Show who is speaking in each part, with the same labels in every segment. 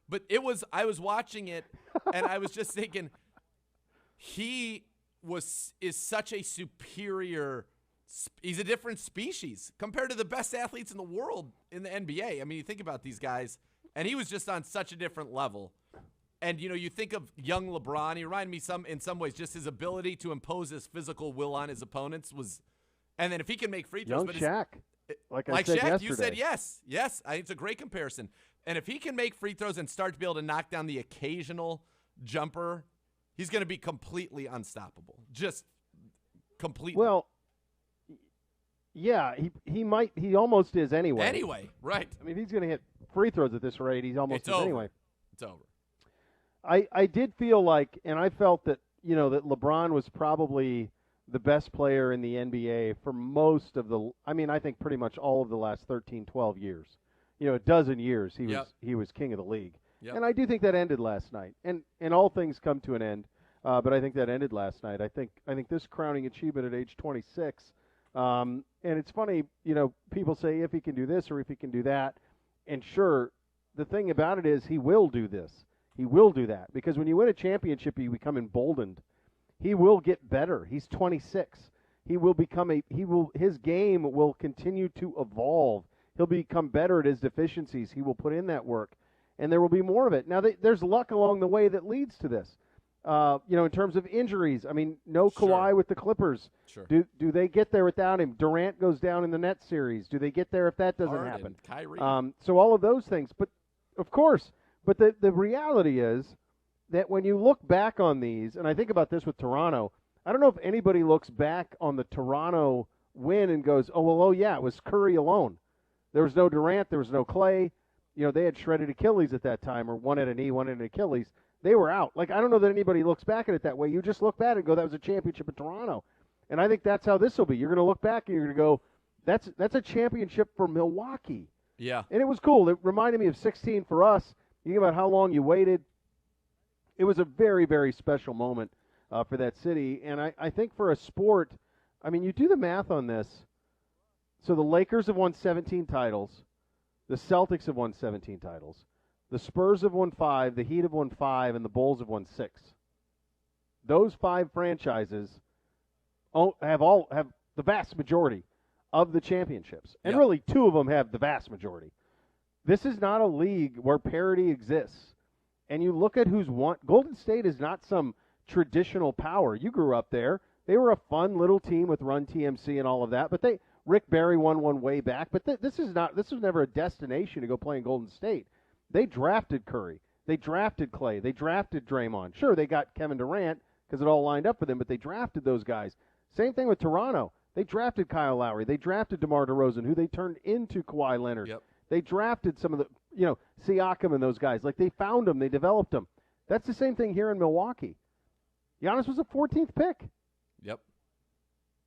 Speaker 1: But I was watching it, and I was just thinking, is such a superior. He's a different species compared to the best athletes in the world in the NBA. I mean, you think about these guys, and he was just on such a different level. And, you think of young LeBron. He reminded me in some ways, just his ability to impose his physical will on his opponents was – and then if he can make free throws –
Speaker 2: Young Shaq. Like
Speaker 1: Shaq,
Speaker 2: yesterday.
Speaker 1: you said yes. Yes, it's a great comparison. And if he can make free throws and start to be able to knock down the occasional jumper, he's going to be completely unstoppable. Just completely.
Speaker 2: Well, yeah, he almost is anyway.
Speaker 1: Anyway, right.
Speaker 2: I mean, if he's going to hit free throws at this rate, he's almost anyway.
Speaker 1: It's over.
Speaker 2: I did feel like, and I felt that, that LeBron was probably the best player in the NBA for most of I think pretty much all of the last 13, 12 years. A dozen years he was king of the league. Yep. And I do think that ended last night. And all things come to an end, but I think that ended last night. I think this crowning achievement at age 26, and it's funny, people say if he can do this or if he can do that. And sure, the thing about it is he will do this. He will do that, because when you win a championship, you become emboldened. He will get better. He's 26. He will become his game will continue to evolve. He'll become better at his deficiencies. He will put in that work, and there will be more of it. Now, there's luck along the way that leads to this. In terms of injuries, I mean, no Kawhi with the Clippers.
Speaker 1: Sure.
Speaker 2: Do they get there without him? Durant goes down in the Nets series. Do they get there if that doesn't
Speaker 1: Harden,
Speaker 2: happen?
Speaker 1: Kyrie.
Speaker 2: So all of those things. But, of course, the reality is that when you look back on these, and I think about this with Toronto, I don't know if anybody looks back on the Toronto win and goes, it was Curry alone. There was no Durant, there was no Clay. They had shredded Achilles at that time, or one had a knee, one had an Achilles. They were out. I don't know that anybody looks back at it that way. You just look back and go, that was a championship in Toronto. And I think that's how this will be. You're going to look back and you're going to go, that's a championship for Milwaukee.
Speaker 1: Yeah.
Speaker 2: And it was cool. It reminded me of 16 for us. You think about how long you waited. It was a very, very special moment for that city. And I think for a sport, I mean, you do the math on this. So the Lakers have won 17 titles. The Celtics have won 17 titles. The Spurs have won 5. The Heat have won 5. And the Bulls have won 6. Those 5 franchises have the vast majority of the championships. And really, 2 of them have the vast majority. This is not a league where parity exists. And you look at who's won. Golden State is not some traditional power. You grew up there. They were a fun little team with Run TMC and all of that. But Rick Barry won one way back. But this was never a destination to go play in Golden State. They drafted Curry. They drafted Clay. They drafted Draymond. Sure, they got Kevin Durant because it all lined up for them, but they drafted those guys. Same thing with Toronto. They drafted Kyle Lowry. They drafted DeMar DeRozan, who they turned into Kawhi Leonard.
Speaker 1: Yep.
Speaker 2: They drafted some of the, Siakam and those guys. They found them. They developed them. That's the same thing here in Milwaukee. Giannis was a 14th pick.
Speaker 1: Yep.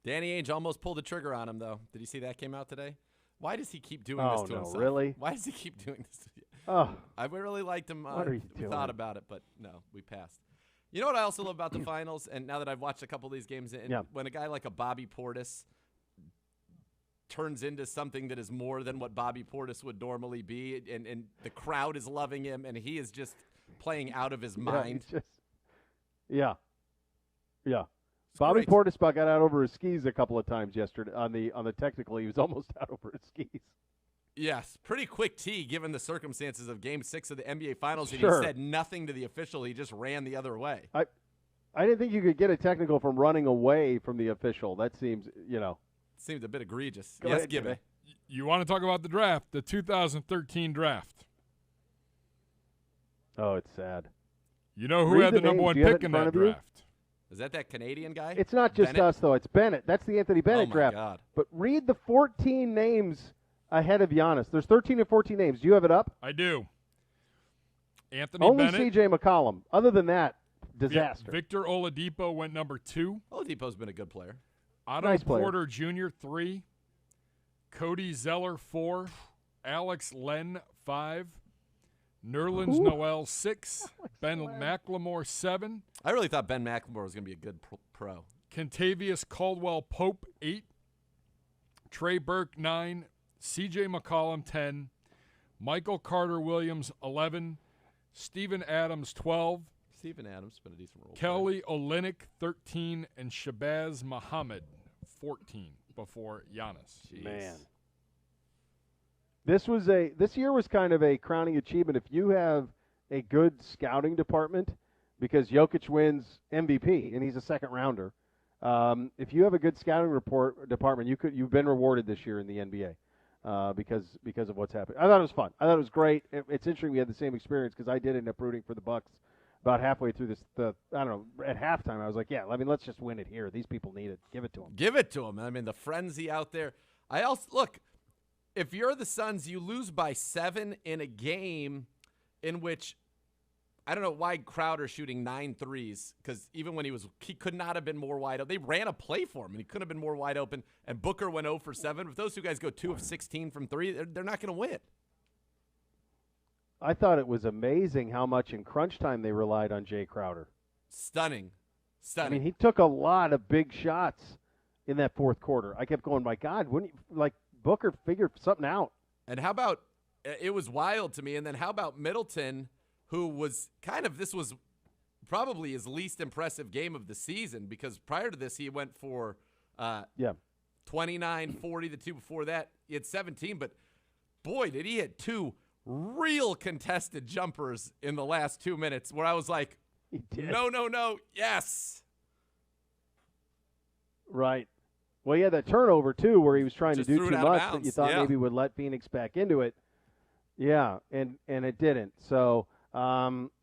Speaker 1: Danny Ainge almost pulled the trigger on him, though. Did you see that came out today? Why does he keep doing this to himself?
Speaker 2: Really?
Speaker 1: Why does he keep doing this to you?
Speaker 2: Oh.
Speaker 1: I really liked him.
Speaker 2: What are you
Speaker 1: we
Speaker 2: doing?
Speaker 1: thought about it, but no, we passed. You know what I also love about the finals, and now that I've watched a couple of these games, when a guy like a Bobby Portis turns into something that is more than what Bobby Portis would normally be, and the crowd is loving him, and he is just playing out of his mind.
Speaker 2: Yeah. Bobby Portis got out over his skis a couple of times yesterday on the technical. He was almost out over his skis.
Speaker 1: Yes, pretty quick tee given the circumstances of Game 6 of the NBA Finals, and
Speaker 2: Sure.
Speaker 1: he said nothing to the official. He just ran the other way.
Speaker 2: I didn't think you could get a technical from running away from the official. That seems,
Speaker 1: Seems a bit egregious.
Speaker 2: Go
Speaker 1: yes,
Speaker 2: ahead,
Speaker 1: Gibby.
Speaker 3: You want to talk about the draft, the 2013 draft.
Speaker 2: Oh, it's sad.
Speaker 3: You know who had the number one pick in that draft?
Speaker 1: Is that Canadian guy?
Speaker 2: It's not just
Speaker 1: Bennett?
Speaker 2: us, though. It's Bennett. That's the Anthony Bennett draft.
Speaker 1: God.
Speaker 2: But read the 14 names ahead of Giannis. There's 13 or 14 names. Do you have it up?
Speaker 3: I do. Anthony
Speaker 2: Only
Speaker 3: Bennett.
Speaker 2: C.J. McCollum. Other than that, disaster.
Speaker 3: Yeah, Victor Oladipo went number 2.
Speaker 1: Oladipo's been a good player.
Speaker 3: Otto
Speaker 2: Nice player.
Speaker 3: Porter Jr., 3. Cody Zeller, 4. Alex Len, 5. Nerlens Noel, 6. Ben McLemore, 7.
Speaker 1: I really thought Ben McLemore was going to be a good pro.
Speaker 3: Kentavious Caldwell Pope, 8. Trey Burke, 9. C.J. McCollum, 10. Michael Carter Williams, 11. Steven Adams, 12.
Speaker 1: Steven Adams been a decent role.
Speaker 3: Kelly Olynyk, 13. And Shabazz Muhammad, 14, before Giannis.
Speaker 1: Jeez.
Speaker 2: Man. This year was kind of a crowning achievement. If you have a good scouting department, because Jokic wins MVP and he's a second rounder, if you have a good scouting department, you've been rewarded this year in the NBA because of what's happened. I thought it was fun. I thought it was great. It's interesting we had the same experience because I did end up rooting for the Bucks about halfway through this. I don't know, at halftime I was like, yeah, I mean, let's just win it here. These people need it. Give it to them.
Speaker 1: Give it to them. I mean, the frenzy out there. I also look. If you're the Suns, you lose by 7 in a game in which I don't know why Crowder's shooting 9 threes, because even when he could not have been more wide open. They ran a play for him, and he couldn't have been more wide open, and Booker went 0 for 7. If those two guys go 2 of 16 from 3, they're not going to win.
Speaker 2: I thought it was amazing how much in crunch time they relied on Jay Crowder.
Speaker 1: Stunning.
Speaker 2: I mean, he took a lot of big shots in that fourth quarter. I kept going, my God, wouldn't you, like, Booker figured something out.
Speaker 1: And how about – it was wild to me. And then how about Middleton, who was this was probably his least impressive game of the season, because prior to this he went for 29, 40. The two before that he had 17. But, boy, did he hit 2 real contested jumpers in the last 2 minutes where I was like, no, yes.
Speaker 2: Right. Well, he had that turnover, too, where he was trying
Speaker 1: Just
Speaker 2: to do too much
Speaker 1: bounds.
Speaker 2: that you thought maybe would let Phoenix back into it. Yeah, and it didn't. So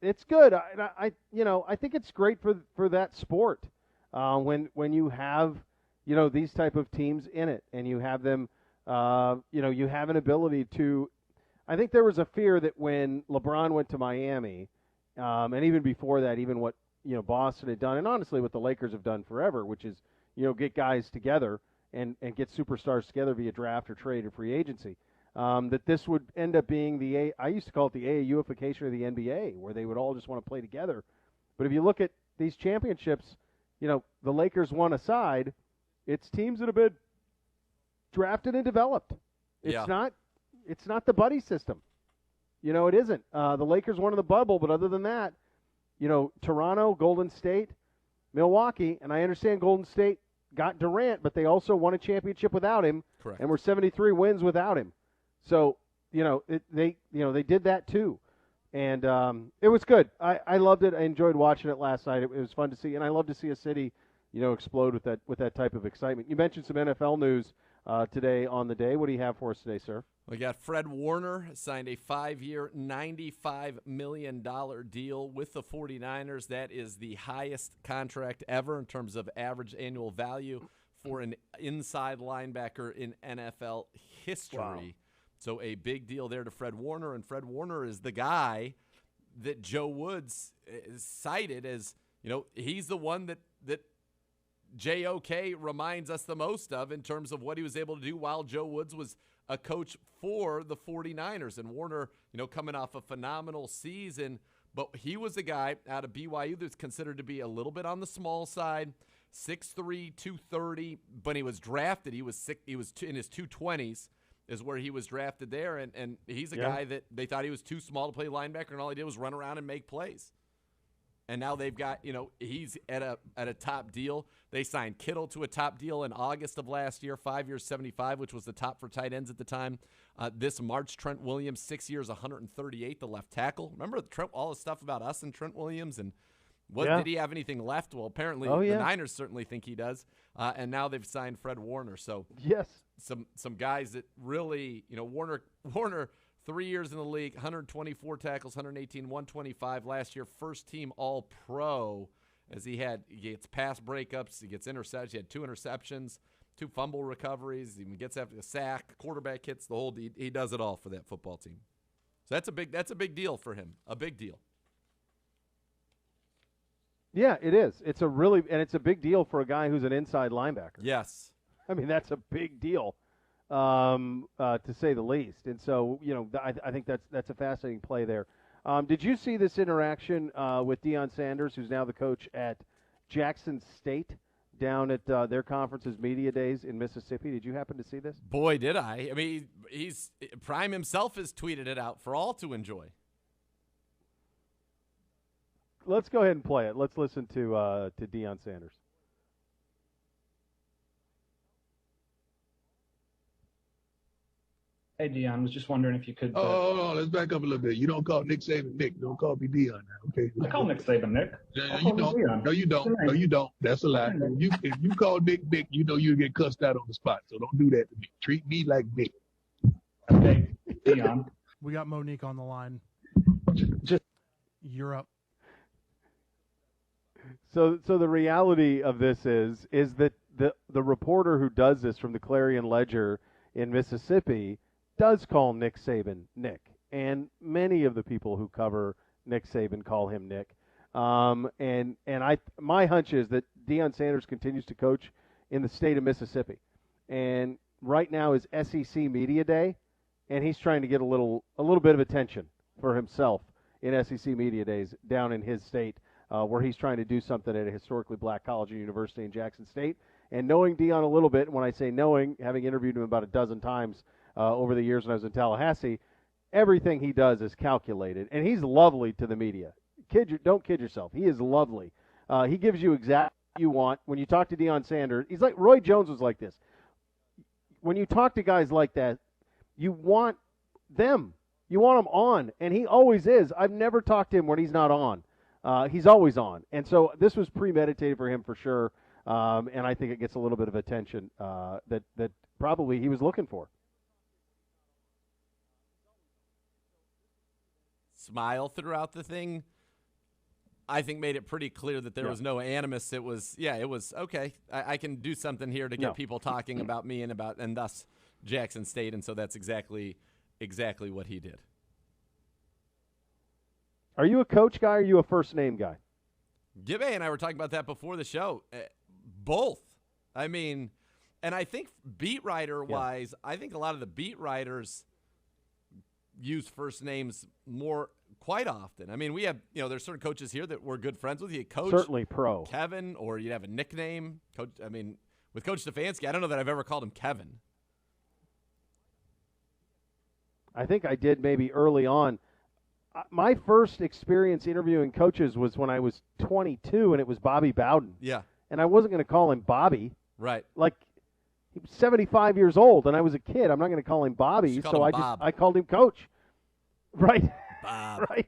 Speaker 2: it's good. I think it's great for that sport when you have, these type of teams in it and you have them, you have an ability to. I think there was a fear that when LeBron went to Miami, and even before that, even what Boston had done, and honestly what the Lakers have done forever, which is get guys together and get superstars together via draft or trade or free agency. That this would end up being I used to call it the AAUification of the NBA, where they would all just want to play together. But if you look at these championships, the Lakers one aside, it's teams that have been drafted and developed. It's not the buddy system. It isn't. The Lakers won in the bubble, but other than that, Toronto, Golden State, Milwaukee, and I understand Golden State got Durant, but they also won a championship without him.
Speaker 1: Correct.
Speaker 2: And were 73 wins without him. So, they did that too. And it was good. I loved it. I enjoyed watching it last night. It was fun to see, and I love to see a city, explode with that type of excitement. You mentioned some NFL news today on the day. What do you have for us today, sir?
Speaker 1: We got Fred Warner signed a 5-year, $95 million deal with the 49ers. That is the highest contract ever in terms of average annual value for an inside linebacker in NFL history. Wow. So a big deal there to Fred Warner, and Fred Warner is the guy that Joe Woods cited as, he's the one that JOK reminds us the most of in terms of what he was able to do while Joe Woods was a coach for the 49ers. And Warner, coming off a phenomenal season, but he was a guy out of BYU that's considered to be a little bit on the small side, 6'3", 230. When he was drafted, he was in his 220s is where he was drafted there, and he's a guy that they thought he was too small to play linebacker, and all he did was run around and make plays. And now they've got, he's at a top deal. They signed Kittle to a top deal in August of last year, 5 years, 75, which was the top for tight ends at the time. This March, Trent Williams, 6 years, 138, the left tackle. Remember all the stuff about us and Trent Williams, and did he have anything left? Well, apparently the Niners certainly think he does. And now they've signed Fred Warner. So
Speaker 2: yes,
Speaker 1: some guys that really, Warner 3 years in the league, 124 tackles, 118, 125 last year, first team All-Pro, as he gets pass breakups, he gets interceptions, he had 2 interceptions, 2 fumble recoveries, he even gets after the sack, quarterback hits, the whole he does it all for that football team. So that's a big deal for him, a big deal.
Speaker 2: Yeah, it is. It's a big deal for a guy who's an inside linebacker.
Speaker 1: Yes.
Speaker 2: I mean, that's a big deal. To say the least. And so, I think that's a fascinating play there. Did you see this interaction with Deion Sanders, who's now the coach at Jackson State, down at their conference's media days in Mississippi? Did you happen to see this?
Speaker 1: Boy, did I. I mean, Prime himself has tweeted it out for all to enjoy.
Speaker 2: let's go ahead and play it. Let's listen to Deion Sanders.
Speaker 4: Hey, Deion, was just wondering if you could.
Speaker 5: Hold on. Let's back up a little bit. You don't call Nick Saban Nick. Don't call me Deion now. Okay.
Speaker 4: I call Nick Saban Nick.
Speaker 5: You don't. No, you don't. No, you don't. That's a lie. If you call Nick Nick, you know you get cussed out on the spot. So don't do that to me. Treat me like Nick.
Speaker 4: Okay, Deion.
Speaker 6: We got Monique on the line.
Speaker 4: Just
Speaker 6: You're up.
Speaker 2: So the reality of this is that the reporter who does this from the Clarion Ledger in Mississippi does call Nick Saban Nick, and many of the people who cover Nick Saban call him Nick. My hunch is that Deion Sanders continues to coach in the state of Mississippi, and right now is SEC Media Day, and he's trying to get a little bit of attention for himself in SEC Media Days down in his state, where he's trying to do something at a historically black college or university in Jackson State. And knowing Deion a little bit, and when I say knowing, having interviewed him about a dozen times over the years when I was in Tallahassee, everything he does is calculated, and he's lovely to the media. Don't kid yourself. He is lovely. He gives you exactly what you want. When you talk to Deion Sanders, he's like Roy Jones was like this. When you talk to guys like that, you want them. You want them on, and he always is. I've never talked to him when he's not on. He's always on. And so this was premeditated for him for sure, and I think it gets a little bit of attention that probably he was looking for.
Speaker 1: Smile throughout the thing, I think made it pretty clear that there was no animus. It was okay. I can do something here to get people talking about me and thus Jackson State, and so that's exactly what he did.
Speaker 2: Are you a coach guy or are you a first name guy?
Speaker 1: Gibbe and I were talking about that before the show. Both. I mean, and I think beat writer wise, I think a lot of the beat writers use first names more quite often. I mean, we have, there's certain coaches here that we're good friends with. You coach
Speaker 2: certainly pro
Speaker 1: Kevin, or you'd have a nickname. Coach. I mean, with Coach Stefanski, I don't know that I've ever called him Kevin.
Speaker 2: I think I did maybe early on. My first experience interviewing coaches was when I was 22, and it was Bobby Bowden.
Speaker 1: Yeah.
Speaker 2: And I wasn't going to call him Bobby.
Speaker 1: Right.
Speaker 2: Like, he was 75 years old, and I was a kid. I'm not going to call him Bobby, so I called him Coach. Right.
Speaker 1: Bob.
Speaker 2: Right.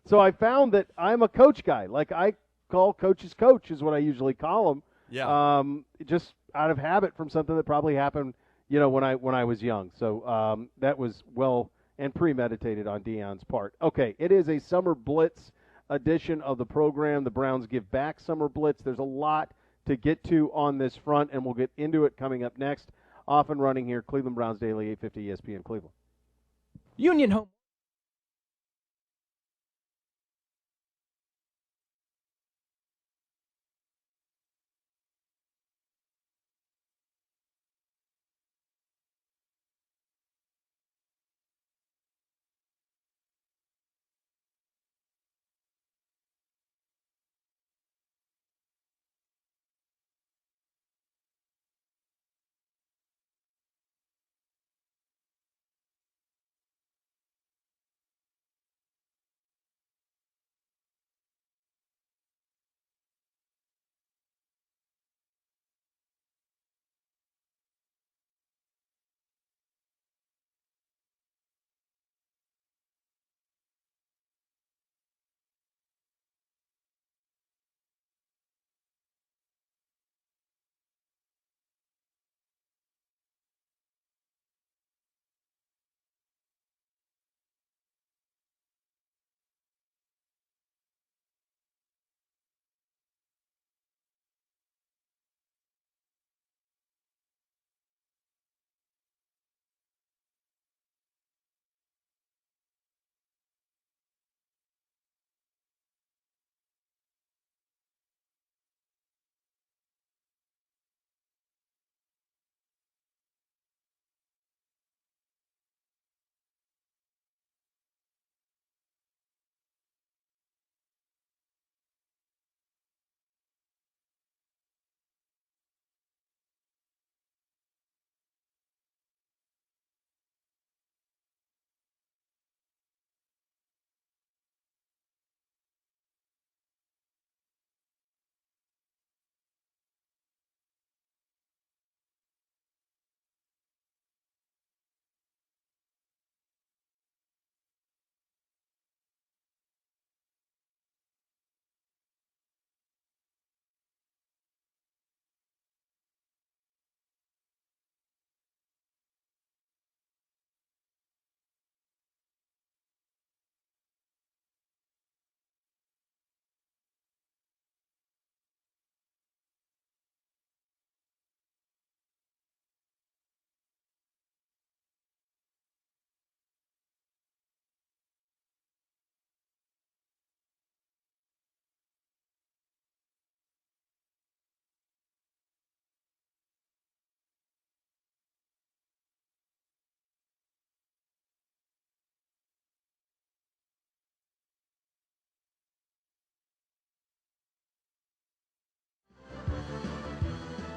Speaker 2: So I found that I'm a coach guy. Like, I call coaches coach is what I usually call them.
Speaker 1: Yeah.
Speaker 2: Just out of habit from something that probably happened, when I was young. So that was well and premeditated on Deion's part. Okay, it is a Summer Blitz edition of the program. The Browns give back Summer Blitz. There's a lot to get to on this front, and we'll get into it coming up next. Off and running here, Cleveland Browns Daily, 850 ESPN Cleveland.
Speaker 6: Union Home.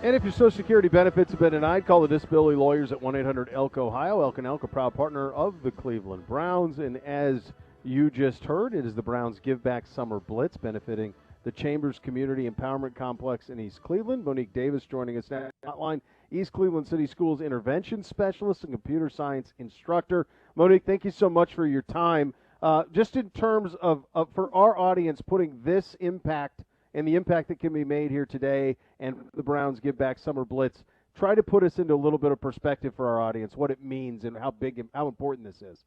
Speaker 2: And if your Social Security benefits have been denied, call the disability lawyers at 1-800-ELK-OHIO. Elk and Elk, a proud partner of the Cleveland Browns. And as you just heard, it is the Browns Give Back Summer Blitz benefiting the Chambers Community Empowerment Complex in East Cleveland. Monique Davis joining us now. Hotline, East Cleveland City Schools intervention specialist and computer science instructor. Monique, thank you so much for your time. Just in terms of for our audience, putting this impact and the impact that can be made here today and the Browns Give Back Summer Blitz, try to put us into a little bit of perspective for our audience, what it means and how big and how important this is.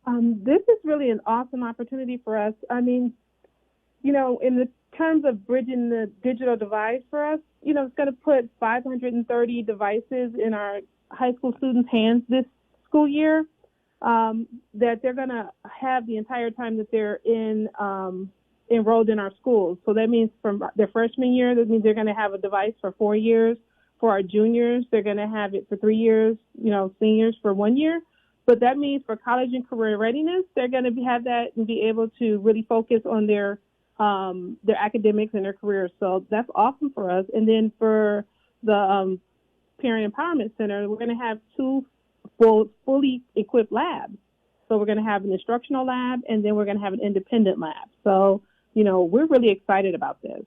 Speaker 7: This is really an awesome opportunity for us. I mean, in the terms of bridging the digital divide for us, it's going to put 530 devices in our high school students' hands this school year that they're going to have the entire time that they're enrolled in our schools. So that means from their freshman year, that means they're going to have a device for 4 years. For our juniors, they're going to have it for 3 years, seniors for 1 year. But that means for college and career readiness, they're going to have that and be able to really focus on their academics and their careers. So that's awesome for us. And then for the Parent Empowerment Center, we're going to have 2 fully equipped labs. So we're going to have an instructional lab, and then we're going to have an independent lab. So, we're really excited about this.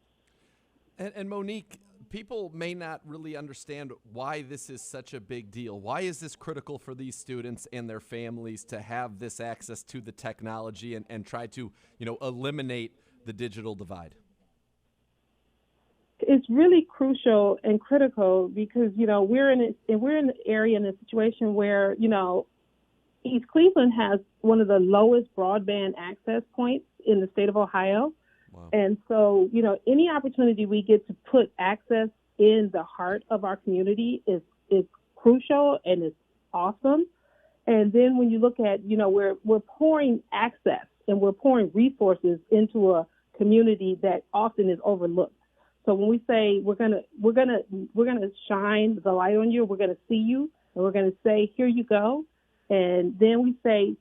Speaker 1: And Monique, people may not really understand why this is such a big deal. Why is this critical for these students and their families to have this access to the technology and try to, eliminate the digital divide?
Speaker 7: It's really crucial and critical because, we're in the area in a situation where, East Cleveland has one of the lowest broadband access points in the state of Ohio.
Speaker 1: Wow.
Speaker 7: And so, any opportunity we get to put access in the heart of our community is crucial and it's awesome. And then when you look at, we're pouring access and we're pouring resources into a community that often is overlooked. So when we say we're gonna shine the light on you, we're gonna see you, and we're gonna say, here you go. And then we say,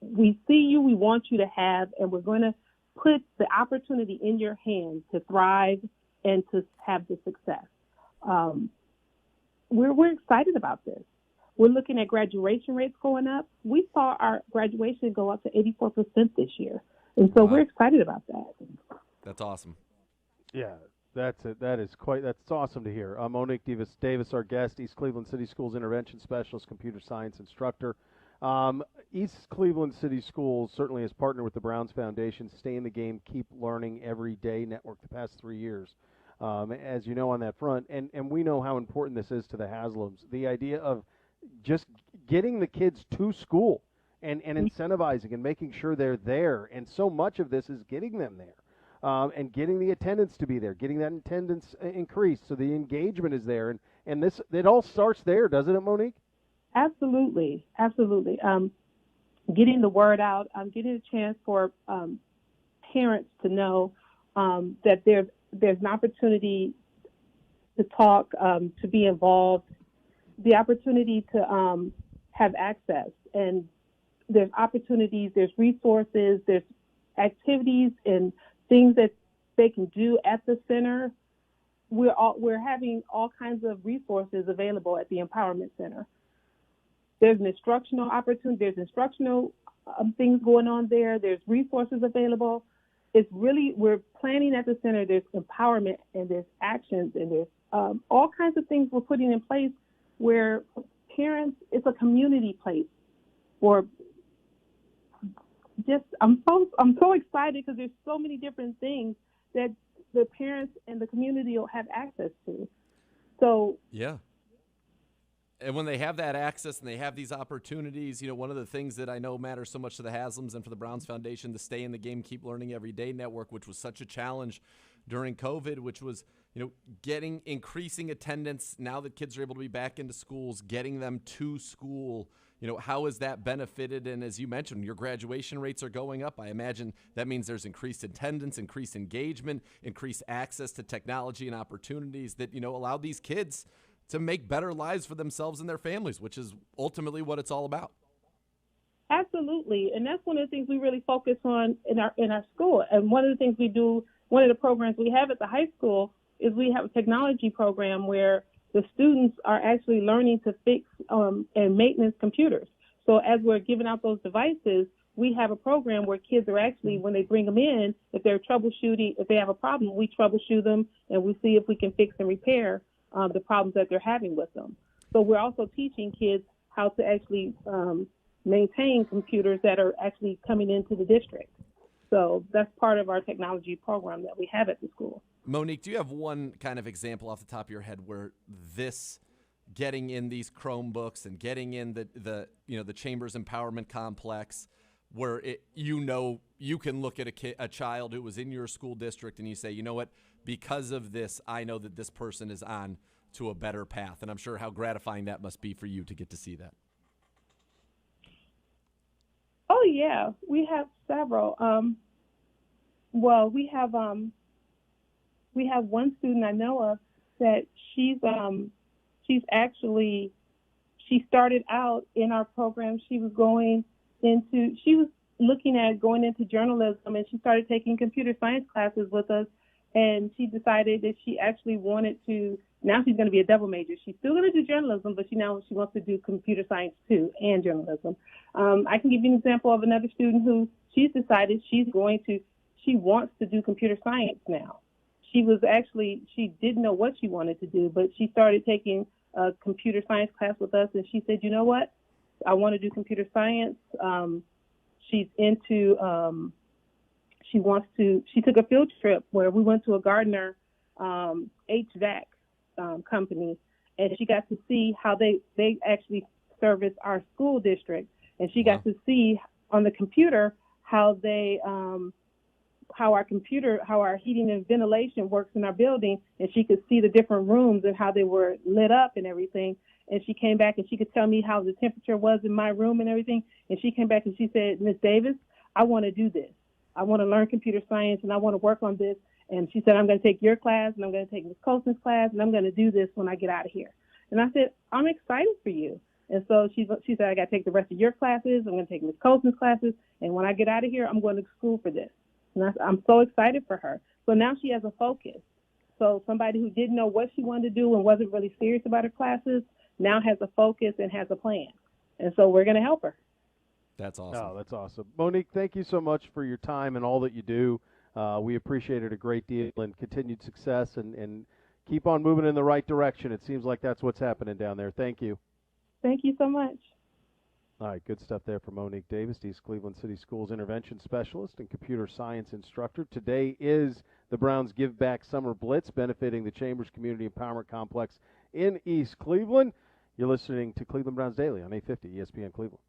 Speaker 7: we see you, we want you to have, and we're going to put the opportunity in your hands to thrive and to have the success. We're excited about this. We're looking at graduation rates going up. We saw our graduation go up to 84% this year. And so we're excited about that.
Speaker 1: That's awesome.
Speaker 2: Yeah, that's awesome to hear. Monique Davis, our guest, East Cleveland City Schools intervention specialist, computer science instructor. East Cleveland City Schools certainly has partnered with the Browns Foundation, Stay in the Game, Keep Learning Every Day network the past 3 years, as you know, on that front. And we know how important this is to the Haslams. The idea of just getting the kids to school and incentivizing and making sure they're there. And so much of this is getting them there. And getting the attendance to be there, getting that attendance increased so the engagement is there. And this, it all starts there, doesn't it, Monique?
Speaker 7: Absolutely. Getting the word out, getting a chance for parents to know that there's an opportunity to talk, to be involved, the opportunity to have access. And there's opportunities, there's resources, there's activities and things that they can do at the center. We're having all kinds of resources available at the Empowerment Center. There's an instructional opportunity. There's instructional things going on there. There's resources available. It's really, we're planning at the center. There's empowerment and there's actions and there's all kinds of things we're putting in place where parents, it's a community place for I'm so excited because there's so many different things that the parents and the community will have access to. So
Speaker 1: yeah. And when they have that access and they have these opportunities, one of the things that I know matters so much to the Haslams and for the Browns Foundation, the Stay in the Game, Keep Learning Every Day network, which was such a challenge during COVID, which was, increasing attendance now that kids are able to be back into schools, getting them to school. How has that benefited? And as you mentioned, your graduation rates are going up. I imagine that means there's increased attendance, increased engagement, increased access to technology and opportunities that, allow these kids to make better lives for themselves and their families, which is ultimately what it's all about.
Speaker 7: Absolutely. And that's one of the things we really focus on in our school. And one of the things we do, one of the programs we have at the high school is we have a technology program where the students are actually learning to fix and maintenance computers. So as we're giving out those devices, we have a program where kids are actually, when they bring them in, if they're troubleshooting, if they have a problem, we troubleshoot them and we see if we can fix and repair the problems that they're having with them. So we're also teaching kids how to actually maintain computers that are actually coming into the district. So that's part of our technology program that we have at the school.
Speaker 1: Monique, do you have one kind of example off the top of your head where this getting in these Chromebooks and getting in the Chambers Empowerment Complex, where you can look at a child who was in your school district and you say, you know what, because of this, I know that this person is on to a better path. And I'm sure how gratifying that must be for you to get to see that.
Speaker 7: Oh yeah, we have several. Well, we have one student I know of that she started out in our program. She was looking at going into journalism, and she started taking computer science classes with us, and she decided that she actually wanted to, now she's going to be a double major. She's still going to do journalism, but she wants to do computer science too, and journalism. I can give you an example of another student who she's decided she wants to do computer science now. She didn't know what she wanted to do, but she started taking a computer science class with us, and she said, you know what, I want to do computer science. She's into, she took a field trip where we went to a Gardner HVAC company, and she got to see how they actually service our school district, and she got to see on the computer how our heating and ventilation works in our building, and she could see the different rooms and how they were lit up and everything. And she came back and she could tell me how the temperature was in my room and everything. And she came back and she said, Ms. Davis, I want to do this. I want to learn computer science and I want to work on this. And she said, I'm going to take your class and I'm going to take Ms. Colson's class and I'm going to do this when I get out of here. And I said, I'm excited for you. And so she said, I got to take the rest of your classes. I'm going to take Ms. Colson's classes. And when I get out of here, I'm going to school for this. And I'm so excited for her. So now she has a focus. So somebody who didn't know what she wanted to do and wasn't really serious about her classes now has a focus and has a plan. And so we're going to help her.
Speaker 1: That's awesome.
Speaker 2: Oh, that's awesome. Monique, thank you so much for your time and all that you do. We appreciate it a great deal, and continued success, and keep on moving in the right direction. It seems like that's what's happening down there. Thank you.
Speaker 7: Thank you so much.
Speaker 2: All right, good stuff there from Monique Davis, East Cleveland City Schools Intervention Specialist and Computer Science Instructor. Today is the Browns Give Back Summer Blitz, benefiting the Chambers Community Empowerment Complex in East Cleveland. You're listening to Cleveland Browns Daily on 850 ESPN Cleveland.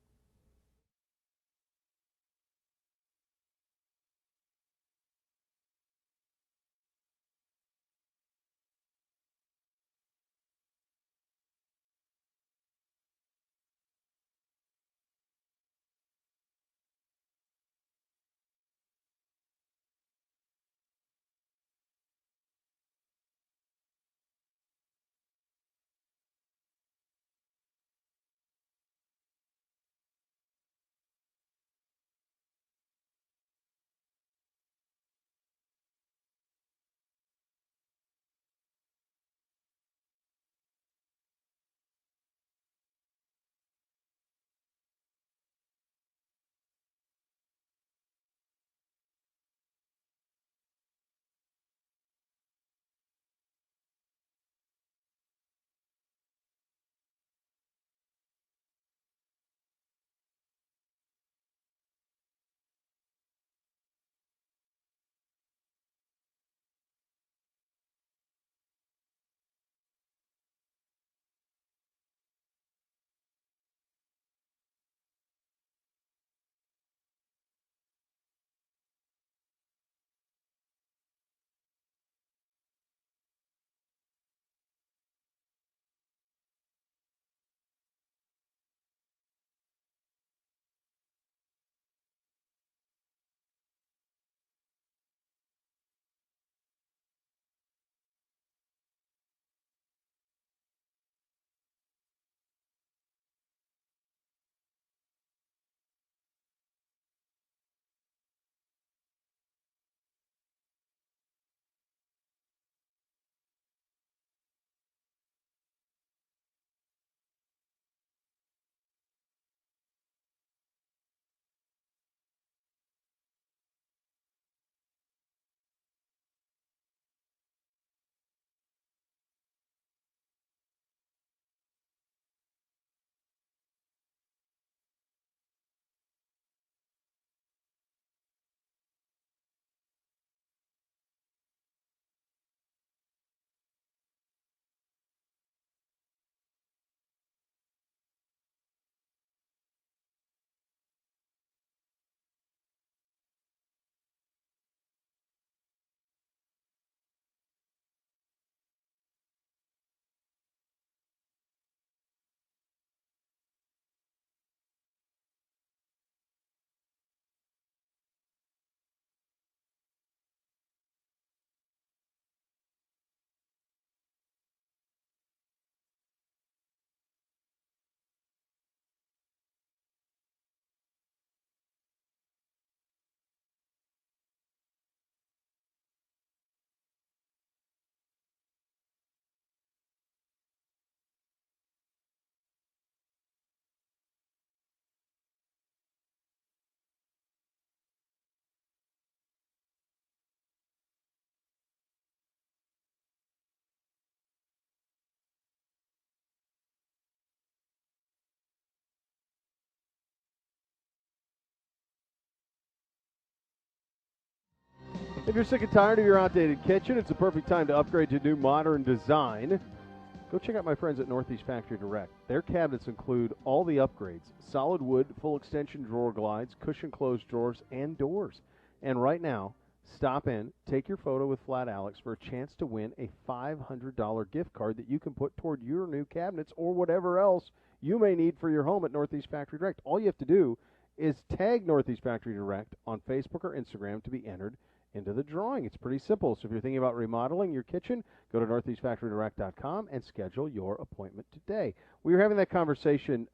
Speaker 2: If you're sick and tired of your outdated kitchen, it's a perfect time to upgrade to new modern design. Go check out my friends at Northeast Factory Direct. Their cabinets include all the upgrades: solid wood, full extension drawer glides, cushion closed drawers, and doors. And right now, stop in, take your photo with Flat Alex for a chance to win a $500 gift card that you can put toward your new cabinets or whatever else you may need for your home at Northeast Factory Direct. All you have to do is tag Northeast Factory Direct on Facebook or Instagram to be entered into the drawing. It's pretty simple. So if you're thinking about remodeling your kitchen, go to northeastfactorydirect.com and schedule your appointment today. We were having that conversation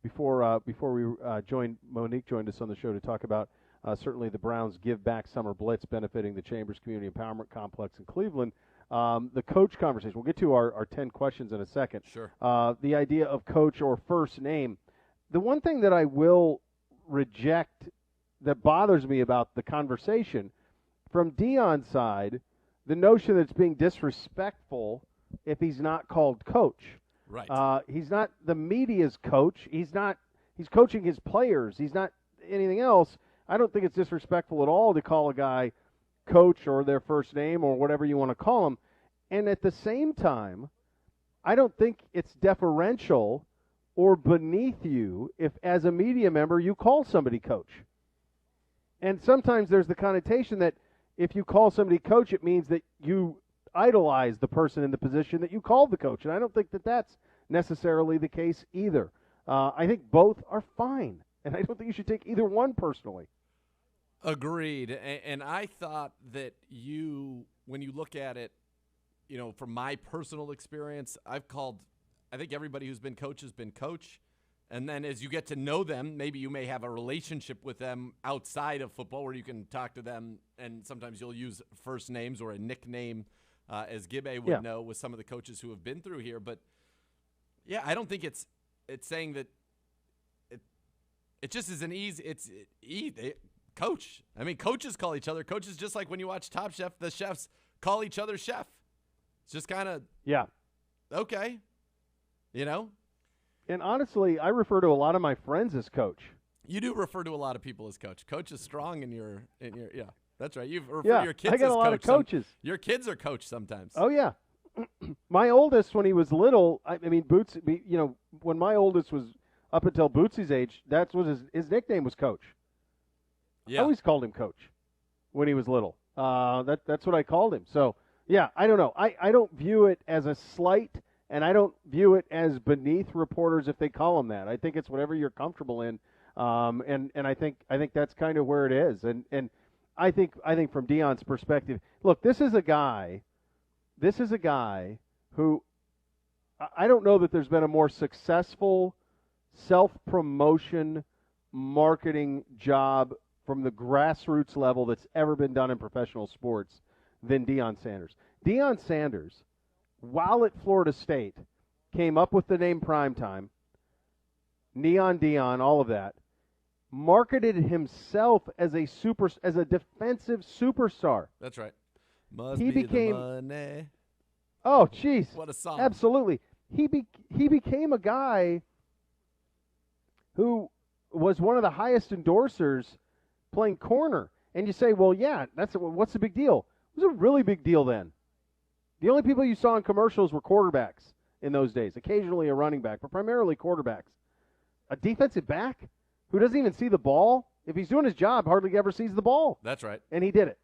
Speaker 2: before we joined. Monique joined us on the show to talk about certainly the Browns Give Back Summer Blitz benefiting the Chambers Community Empowerment Complex in Cleveland. The coach conversation. We'll get to our 10 questions in a second.
Speaker 1: Sure.
Speaker 2: The idea of coach or first name. The one thing that I will reject that bothers me about the conversation from Deion's side, the notion that it's being disrespectful if he's not called coach.
Speaker 1: Right.
Speaker 2: He's not the media's coach. He's coaching his players. He's not anything else. I don't think it's disrespectful at all to call a guy coach or their first name or whatever you want to call him. And at the same time, I don't think it's deferential or beneath you if, as a media member, you call somebody coach. And sometimes there's the connotation that if you call somebody coach, it means that you idolize the person in the position that you called the coach. And I don't think that that's necessarily the case either. I think both are fine. And I don't think you should take either one personally.
Speaker 1: Agreed. And I thought that when you look at it, from my personal experience, I think everybody who's been coach has been coach. And then as you get to know them, maybe you may have a relationship with them outside of football where you can talk to them, and sometimes you'll use first names or a nickname, as Gibbe would know with some of the coaches who have been through here. But, yeah, I don't think it's saying that it just is an easy coach. I mean, coaches call each other coaches just like when you watch Top Chef, the chefs call each other chef. It's just kind of okay,
Speaker 2: And honestly, I refer to a lot of my friends as coach.
Speaker 1: You do refer to a lot of people as coach. Coach is strong in your that's right. You've referred to your kids
Speaker 2: I got
Speaker 1: as
Speaker 2: a lot of coaches.
Speaker 1: Your kids are coach sometimes.
Speaker 2: Oh yeah. My oldest, when he was little, I mean, Boots. When my oldest was up until Bootsy's age, that's what his nickname was, Coach.
Speaker 1: Yeah.
Speaker 2: I always called him Coach when he was little. That's what I called him. So yeah, I don't know. I don't view it as a slight. And I don't view it as beneath reporters if they call them that. I think it's whatever you're comfortable in, and I think that's kind of where it is. And I think from Deion's perspective, look, this is a guy who I don't know that there's been a more successful self-promotion marketing job from the grassroots level that's ever been done in professional sports than Deion Sanders. Deion Sanders, while at Florida State, came up with the name Primetime, Neon Deion, all of that, marketed himself as a defensive superstar.
Speaker 1: That's right.
Speaker 2: He became
Speaker 1: the money.
Speaker 2: Oh, jeez.
Speaker 1: What a song.
Speaker 2: Absolutely. He became a guy who was one of the highest endorsers playing corner. And you say, well, yeah, what's the big deal? It was a really big deal then. The only people you saw in commercials were quarterbacks in those days, occasionally a running back, but primarily quarterbacks. A defensive back who doesn't even see the ball, if he's doing his job, hardly ever sees the ball.
Speaker 1: That's right.
Speaker 2: And he did it.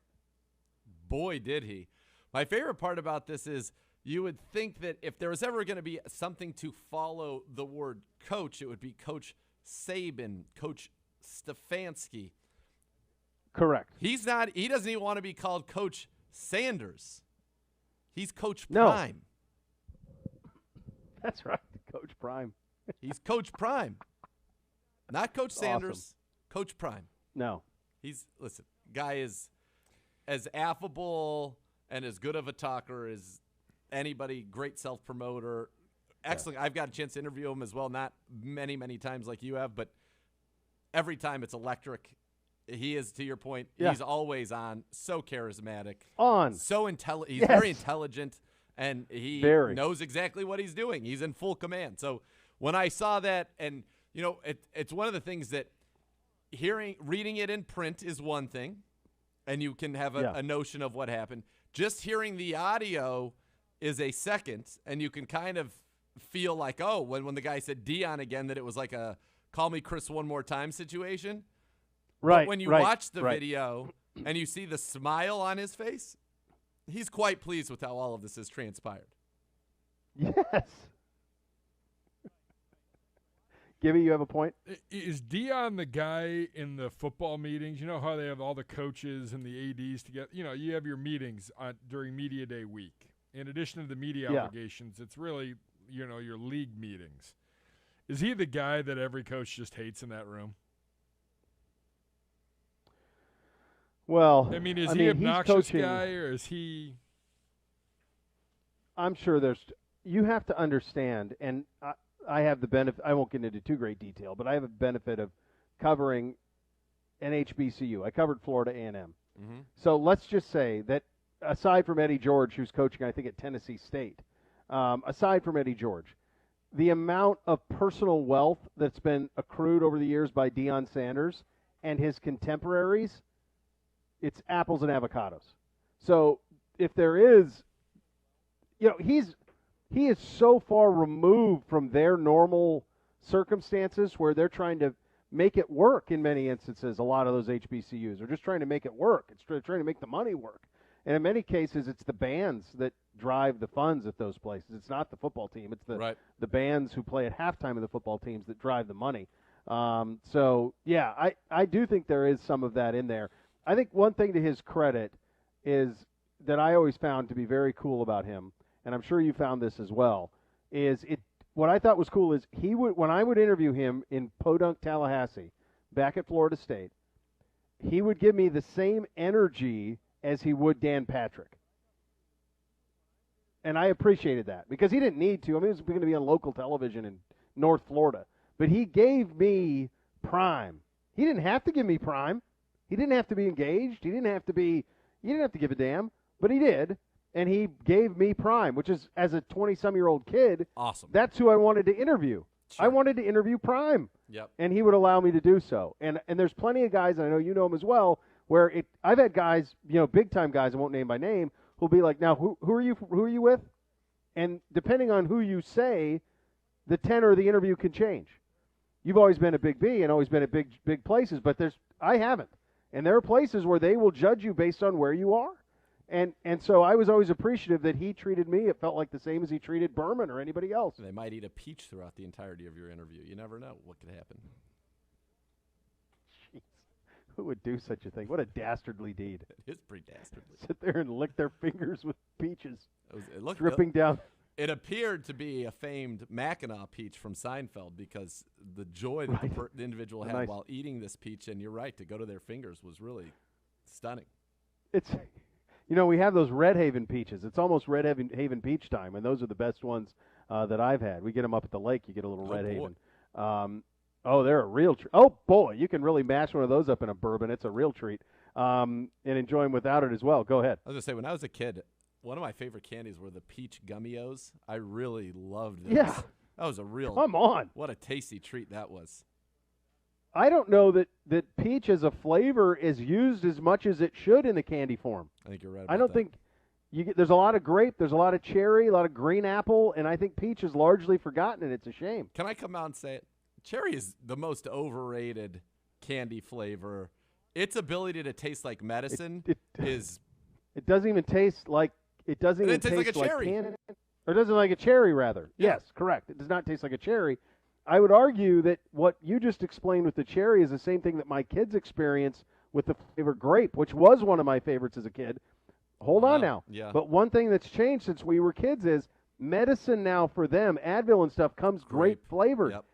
Speaker 1: Boy, did he. My favorite part about this is you would think that if there was ever going to be something to follow the word coach, it would be Coach Saban, Coach Stefanski.
Speaker 2: Correct.
Speaker 1: He doesn't even want to be called Coach Sanders. He's Coach Prime.
Speaker 2: That's right, Coach Prime.
Speaker 1: He's Coach Prime. Not Coach Sanders,
Speaker 2: awesome.
Speaker 1: Coach Prime.
Speaker 2: No.
Speaker 1: Guy is as affable and as good of a talker as anybody, great self-promoter. Excellent. Yeah. I've got a chance to interview him as well, not many, many times like you have, but every time it's electric. He is, to your point, he's always on, so charismatic. So intelligent. He's very intelligent, and he knows exactly what he's doing. He's in full command. So when I saw that, and, it's one of the things that reading it in print is one thing, and you can have a notion of what happened. Just hearing the audio is a second, and you can kind of feel like, oh, when the guy said Deion again, that it was like a call me Chris one more time situation.
Speaker 2: Right.
Speaker 1: But when you watch the video and you see the smile on his face, he's quite pleased with how all of this has transpired.
Speaker 2: Yes. Gibby, you have a point?
Speaker 3: Is Deion the guy in the football meetings? You know how they have all the coaches and the ADs together? You know, you have your meetings during Media Day week. In addition to the media obligations, it's really, you know, your league meetings. Is he the guy that every coach just hates in that room?
Speaker 2: Well,
Speaker 3: I mean, is he an obnoxious guy or is he?
Speaker 2: I'm sure you have to understand, and I have the benefit, I won't get into too great detail, but I have a benefit of covering an HBCU. I covered Florida A&M.
Speaker 1: Mm-hmm.
Speaker 2: So let's just say that aside from Eddie George, who's coaching, I think, at Tennessee State, aside from Eddie George, the amount of personal wealth that's been accrued over the years by Deion Sanders and his contemporaries, it's apples and avocados. So if there is, you know, he is so far removed from their normal circumstances where they're trying to make it work in many instances. A lot of those HBCUs are just trying to make it work. It's trying to make the money work. And in many cases, it's the bands that drive the funds at those places. It's not the football team. It's the bands who play at halftime of the football teams that drive the money. So, yeah, I do think there is some of that in there. I think one thing to his credit is that I always found to be very cool about him, and I'm sure you found this as well, is what I thought was cool is when I would interview him in Podunk, Tallahassee, back at Florida State, he would give me the same energy as he would Dan Patrick. And I appreciated that because he didn't need to. I mean, it was going to be on local television in North Florida. But he gave me prime. He didn't have to give me prime. He didn't have to be engaged. He didn't have to give a damn, but he did. And he gave me prime, which is, as a 20-some-year-old kid,
Speaker 1: awesome.
Speaker 2: That's who I wanted to interview.
Speaker 1: Sure.
Speaker 2: I wanted to interview prime.
Speaker 1: Yep.
Speaker 2: And he would allow me to do so. And there's plenty of guys, and I know you know him as well, where I've had guys, you know, big-time guys, I won't name by name, who'll be like, now, who are you with? And depending on who you say, the tenor of the interview can change. You've always been a big B and always been at big places, but I haven't. And there are places where they will judge you based on where you are. And so I was always appreciative that he treated me. It felt like the same as he treated Berman or anybody else.
Speaker 1: They might eat a peach throughout the entirety of your interview. You never know what could happen.
Speaker 2: Jeez. Who would do such a thing? What a dastardly deed.
Speaker 1: It is pretty dastardly.
Speaker 2: Sit there and lick their fingers with peaches
Speaker 1: It looked
Speaker 2: dripping down.
Speaker 1: It appeared to be a famed Mackinac peach from Seinfeld because the joy that the individual had while eating this peach, and you're right, to go to their fingers was really stunning.
Speaker 2: It's, you know, we have those Red Haven peaches. It's almost Red Haven peach time, and those are the best ones that I've had. We get them up at the lake. You get a little Red Haven. They're a real treat. Oh, boy, you can really mash one of those up in a bourbon. It's a real treat. And enjoy them without it as well. Go ahead.
Speaker 1: I was going to say, when I was a kid, one of my favorite candies were the peach gummy-O's. I really loved those.
Speaker 2: Yeah.
Speaker 1: That was a real.
Speaker 2: Come on.
Speaker 1: What a tasty treat that was.
Speaker 2: I don't know that peach as a flavor is used as much as it should in the candy form.
Speaker 1: I think you're right.
Speaker 2: I don't think there's a lot of grape, there's a lot of cherry, a lot of green apple, and I think peach is largely forgotten, and it's a shame.
Speaker 1: Can I come out and say it? Cherry is the most overrated candy flavor. Its ability to taste like medicine is.
Speaker 2: It doesn't even taste like. It doesn't even taste
Speaker 1: like a cherry.
Speaker 2: Candy, or doesn't like a cherry, rather. Yeah. Yes, correct. It does not taste like a cherry. I would argue that what you just explained with the cherry is the same thing that my kids experience with the flavor grape, which was one of my favorites as a kid. Hold on now.
Speaker 1: Yeah.
Speaker 2: But one thing that's changed since we were kids is medicine now for them, Advil and stuff, comes grape flavored.
Speaker 1: Yep.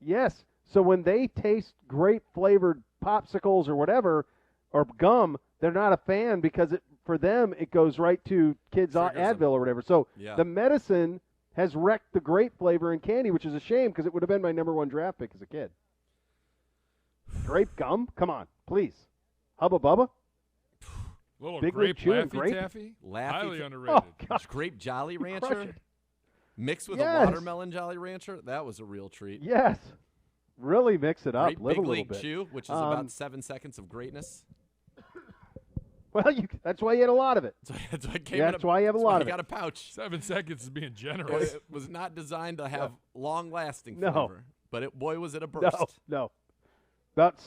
Speaker 2: Yes. So when they taste grape flavored popsicles or whatever, or gum, they're not a fan because for them it goes right to kids' Advil or whatever. So the medicine has wrecked the grape flavor in candy, which is a shame because it would have been my number one draft pick as a kid. Grape gum? Come on, please. Hubba Bubba?
Speaker 3: Little
Speaker 2: Big
Speaker 3: grape
Speaker 2: chewing
Speaker 3: Laffy Taffy?
Speaker 1: Laffy
Speaker 3: Highly
Speaker 1: Ta-
Speaker 3: underrated.
Speaker 2: Oh,
Speaker 1: grape Jolly
Speaker 2: Crush
Speaker 1: Rancher
Speaker 2: it.
Speaker 1: mixed with
Speaker 2: Yes.
Speaker 1: a watermelon Jolly Rancher. That was a real treat.
Speaker 2: Yes. Really mix it up.
Speaker 1: Great
Speaker 2: Live
Speaker 1: Big
Speaker 2: a little
Speaker 1: League
Speaker 2: bit.
Speaker 1: Chew, which is about 7 seconds of greatness.
Speaker 2: Well, that's why you had a lot of it.
Speaker 1: That's why it came
Speaker 2: That's why you have a lot of it.
Speaker 1: got a pouch.
Speaker 3: 7 seconds is being generous.
Speaker 1: It was not designed to have long-lasting
Speaker 2: No.
Speaker 1: flavor, but boy, was it a burst.
Speaker 2: No. About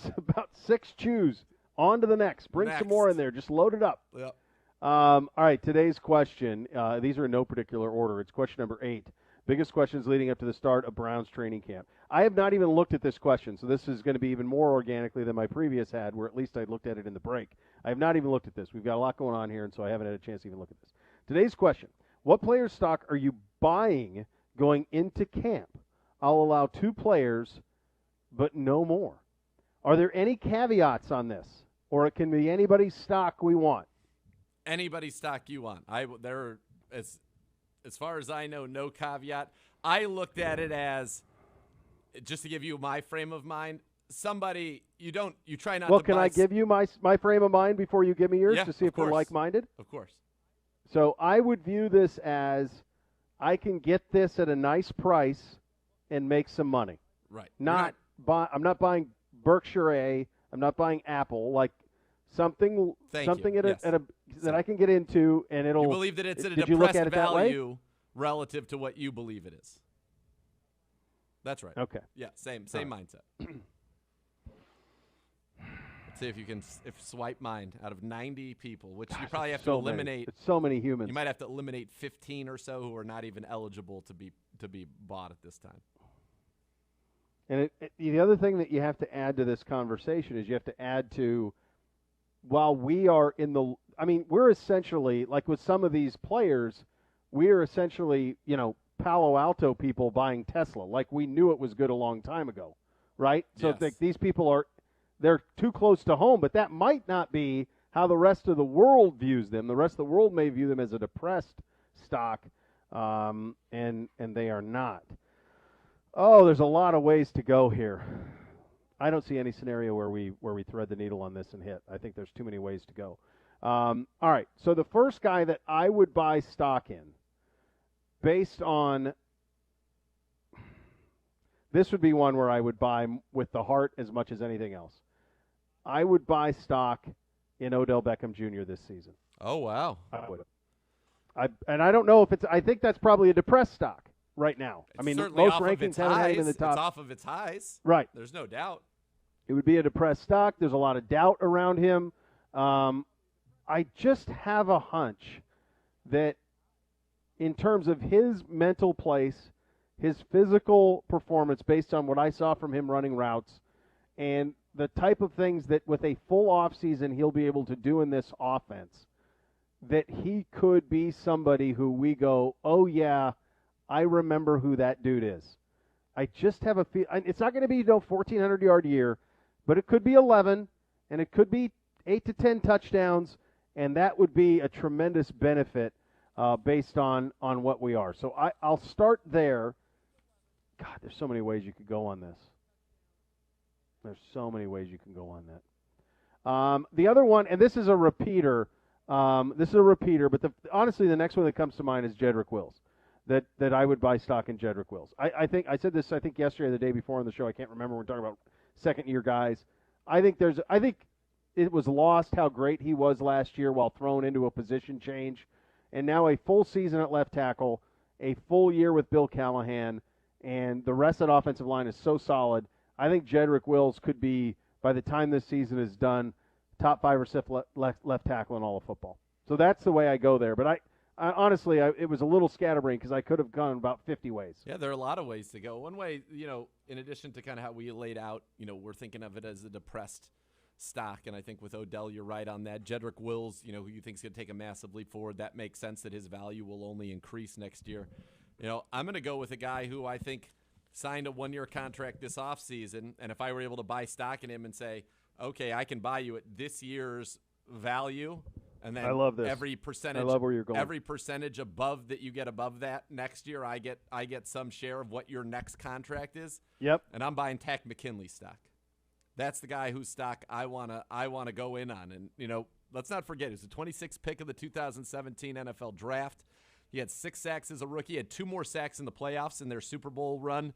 Speaker 2: 6 chews. On to the next. Bring some more in there. Just load it up.
Speaker 1: Yep.
Speaker 2: All right, today's question. These are in no particular order. It's question number 8. Biggest questions leading up to the start of Browns training camp. I have not even looked at this question, so this is going to be even more organically than my previous had, where at least I looked at it in the break. I have not even looked at this. We've got a lot going on here, and so I haven't had a chance to even look at this. Today's question, what player stock are you buying going into camp? I'll allow 2 players, but no more. Are there any caveats on this, or it can be anybody's stock we want?
Speaker 1: Anybody's stock you want. As far as I know, no caveat. I looked at it as, just to give you my frame of mind, somebody you try not to.
Speaker 2: Well, can I give you my frame of mind before you give me yours to see if we're like-minded?
Speaker 1: Of course.
Speaker 2: So I would view this as I can get this at a nice price and make some money.
Speaker 1: Right.
Speaker 2: I'm not buying Berkshire A. I'm not buying Apple. Like something that I can get into, and it'll.
Speaker 1: You believe that it's at a
Speaker 2: did you look at
Speaker 1: depressed
Speaker 2: it that way?
Speaker 1: value relative to what you believe it is. That's right.
Speaker 2: Okay.
Speaker 1: Yeah, same mindset. Let's see if you can swipe mind out of 90 people, which you probably have to eliminate.
Speaker 2: It's so many humans.
Speaker 1: You might have to eliminate 15 or so who are not even eligible to be bought at this time.
Speaker 2: And the other thing that you have to add to this conversation is you have to add to, while we are we're essentially, like with some of these players, we are essentially, Palo Alto people buying Tesla. Like we knew it was good a long time ago, right? So
Speaker 1: Yes.
Speaker 2: these people they're too close to home, but that might not be how the rest of the world views them. The rest of the world may view them as a depressed stock, and they are not. Oh, there's a lot of ways to go here. I don't see any scenario where we thread the needle on this and hit. I think there's too many ways to go. All right, so the first guy that I would buy stock in, based on this would be one where I would buy with the heart as much as anything else. I would buy stock in Odell Beckham Jr. this season.
Speaker 1: Oh, wow.
Speaker 2: I would. I don't know if it's – I think that's probably a depressed stock right now.
Speaker 1: It's
Speaker 2: most
Speaker 1: off
Speaker 2: rankings haven't had him in the top.
Speaker 1: It's off of its highs.
Speaker 2: Right.
Speaker 1: There's no doubt.
Speaker 2: It would be a depressed stock. There's a lot of doubt around him. I just have a hunch that in terms of his mental place, his physical performance based on what I saw from him running routes, and the type of things that with a full offseason he'll be able to do in this offense, that he could be somebody who we go, oh, yeah, I remember who that dude is. I just have a feel. It's not going to be 1,400-yard year, but it could be 11, and it could be 8 to 10 touchdowns, and that would be a tremendous benefit based on what we are. So I'll start there. God, there's so many ways you could go on this. There's so many ways you can go on that. The other one, and this is a repeater. But honestly, the next one that comes to mind is Jedrick Wills. That I would buy stock in Jedrick Wills. I think I said this yesterday or the day before on the show. I can't remember. We're talking about second-year guys. I think it was lost how great he was last year while thrown into a position change. And now a full season at left tackle, a full year with Bill Callahan, and the rest of the offensive line is so solid. I think Jedrick Wills could be, by the time this season is done, top 5 or 6 left tackle in all of football. So that's the way I go there. But I honestly, it was a little scatterbrained because I could have gone about 50 ways.
Speaker 1: Yeah, there are a lot of ways to go. One way, in addition to kind of how we laid out, we're thinking of it as a depressed stock, and I think with Odell, you're right on that. Jedrick Wills, who you think is going to take a massive leap forward, that makes sense that his value will only increase next year. I'm going to go with a guy who I think signed a 1-year contract this offseason, and if I were able to buy stock in him and say, okay, I can buy you at this year's value, and then
Speaker 2: I love this.
Speaker 1: every percentage,
Speaker 2: I love where you're going.
Speaker 1: Every percentage above that you get above that next year, I get some share of what your next contract is.
Speaker 2: Yep.
Speaker 1: And I'm buying Takk McKinley stock. That's the guy whose stock I wanna go in on. And let's not forget, he was the 26th pick of the 2017 NFL Draft. He had 6 sacks as a rookie. He had 2 more sacks in the playoffs in their Super Bowl run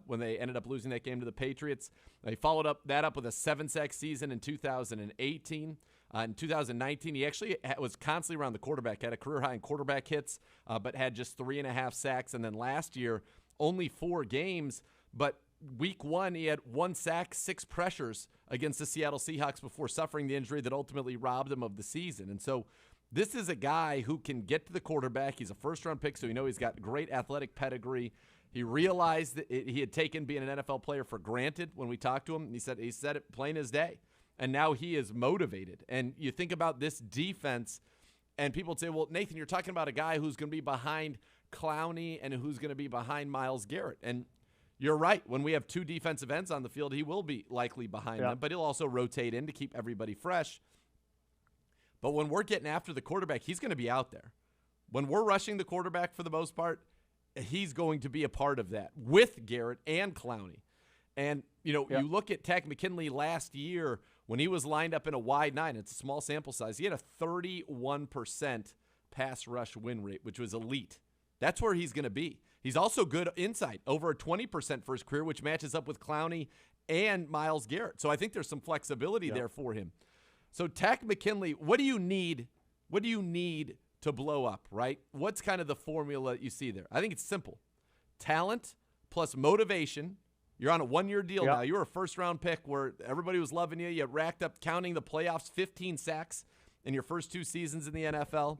Speaker 1: when they ended up losing that game to the Patriots. He followed that up with a 7-sack season in 2018. In 2019, he actually was constantly around the quarterback, had a career high in quarterback hits, but had just 3.5 sacks. And then last year, only 4 games, but week 1, he had 1 sack, 6 pressures against the Seattle Seahawks before suffering the injury that ultimately robbed him of the season. And so this is a guy who can get to the quarterback. He's a first-round pick, so he's got great athletic pedigree. He realized that he had taken being an NFL player for granted when we talked to him. And he said it plain as day. And now he is motivated. And you think about this defense, and people say, well, Nathan, you're talking about a guy who's going to be behind Clowney and who's going to be behind Myles Garrett. And you're right. When we have 2 defensive ends on the field, he will be likely behind them, but he'll also rotate in to keep everybody fresh. But when we're getting after the quarterback, he's going to be out there. When we're rushing the quarterback for the most part, he's going to be a part of that with Garrett and Clowney. And, you look at Takk McKinley last year when he was lined up in a wide 9. It's a small sample size. He had a 31% pass rush win rate, which was elite. That's where he's going to be. He's also good inside, over a 20% for his career, which matches up with Clowney and Myles Garrett. So I think there's some flexibility there for him. So Takk McKinley, what do you need? What do you need to blow up, right? What's kind of the formula you see there? I think it's simple. Talent plus motivation. You're on a 1-year deal now. You were a first-round pick where everybody was loving you. You racked up, counting the playoffs, 15 sacks in your first 2 seasons in the NFL.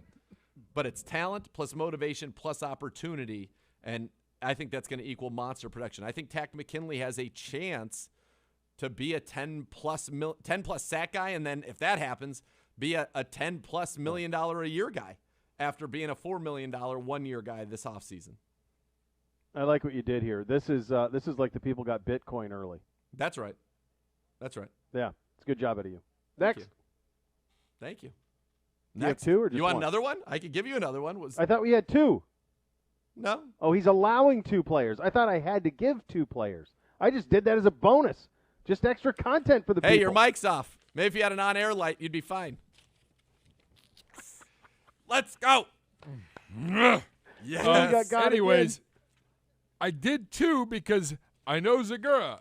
Speaker 1: But it's talent plus motivation plus opportunity, and I think that's going to equal monster production. I think Takk McKinley has a chance to be a 10-plus sack guy, and then if that happens, be a $10-plus million a year guy after being a $4 million 1-year guy this offseason.
Speaker 2: I like what you did here. This is like the people got Bitcoin early.
Speaker 1: That's right. That's right.
Speaker 2: Yeah, it's a good job out of you. Next.
Speaker 1: Thank you.
Speaker 2: Next. You have 2 or just
Speaker 1: you want
Speaker 2: one?
Speaker 1: Another one? I could give you another one.
Speaker 2: I thought we had 2.
Speaker 1: No.
Speaker 2: Oh, he's allowing 2 players. I thought I had to give 2 players. I just did that as a bonus. Just extra content for the people.
Speaker 1: Hey, your mic's off. Maybe if you had an on-air light, you'd be fine. Let's go.
Speaker 3: Yes. Anyways, I did 2 because I know Zegura.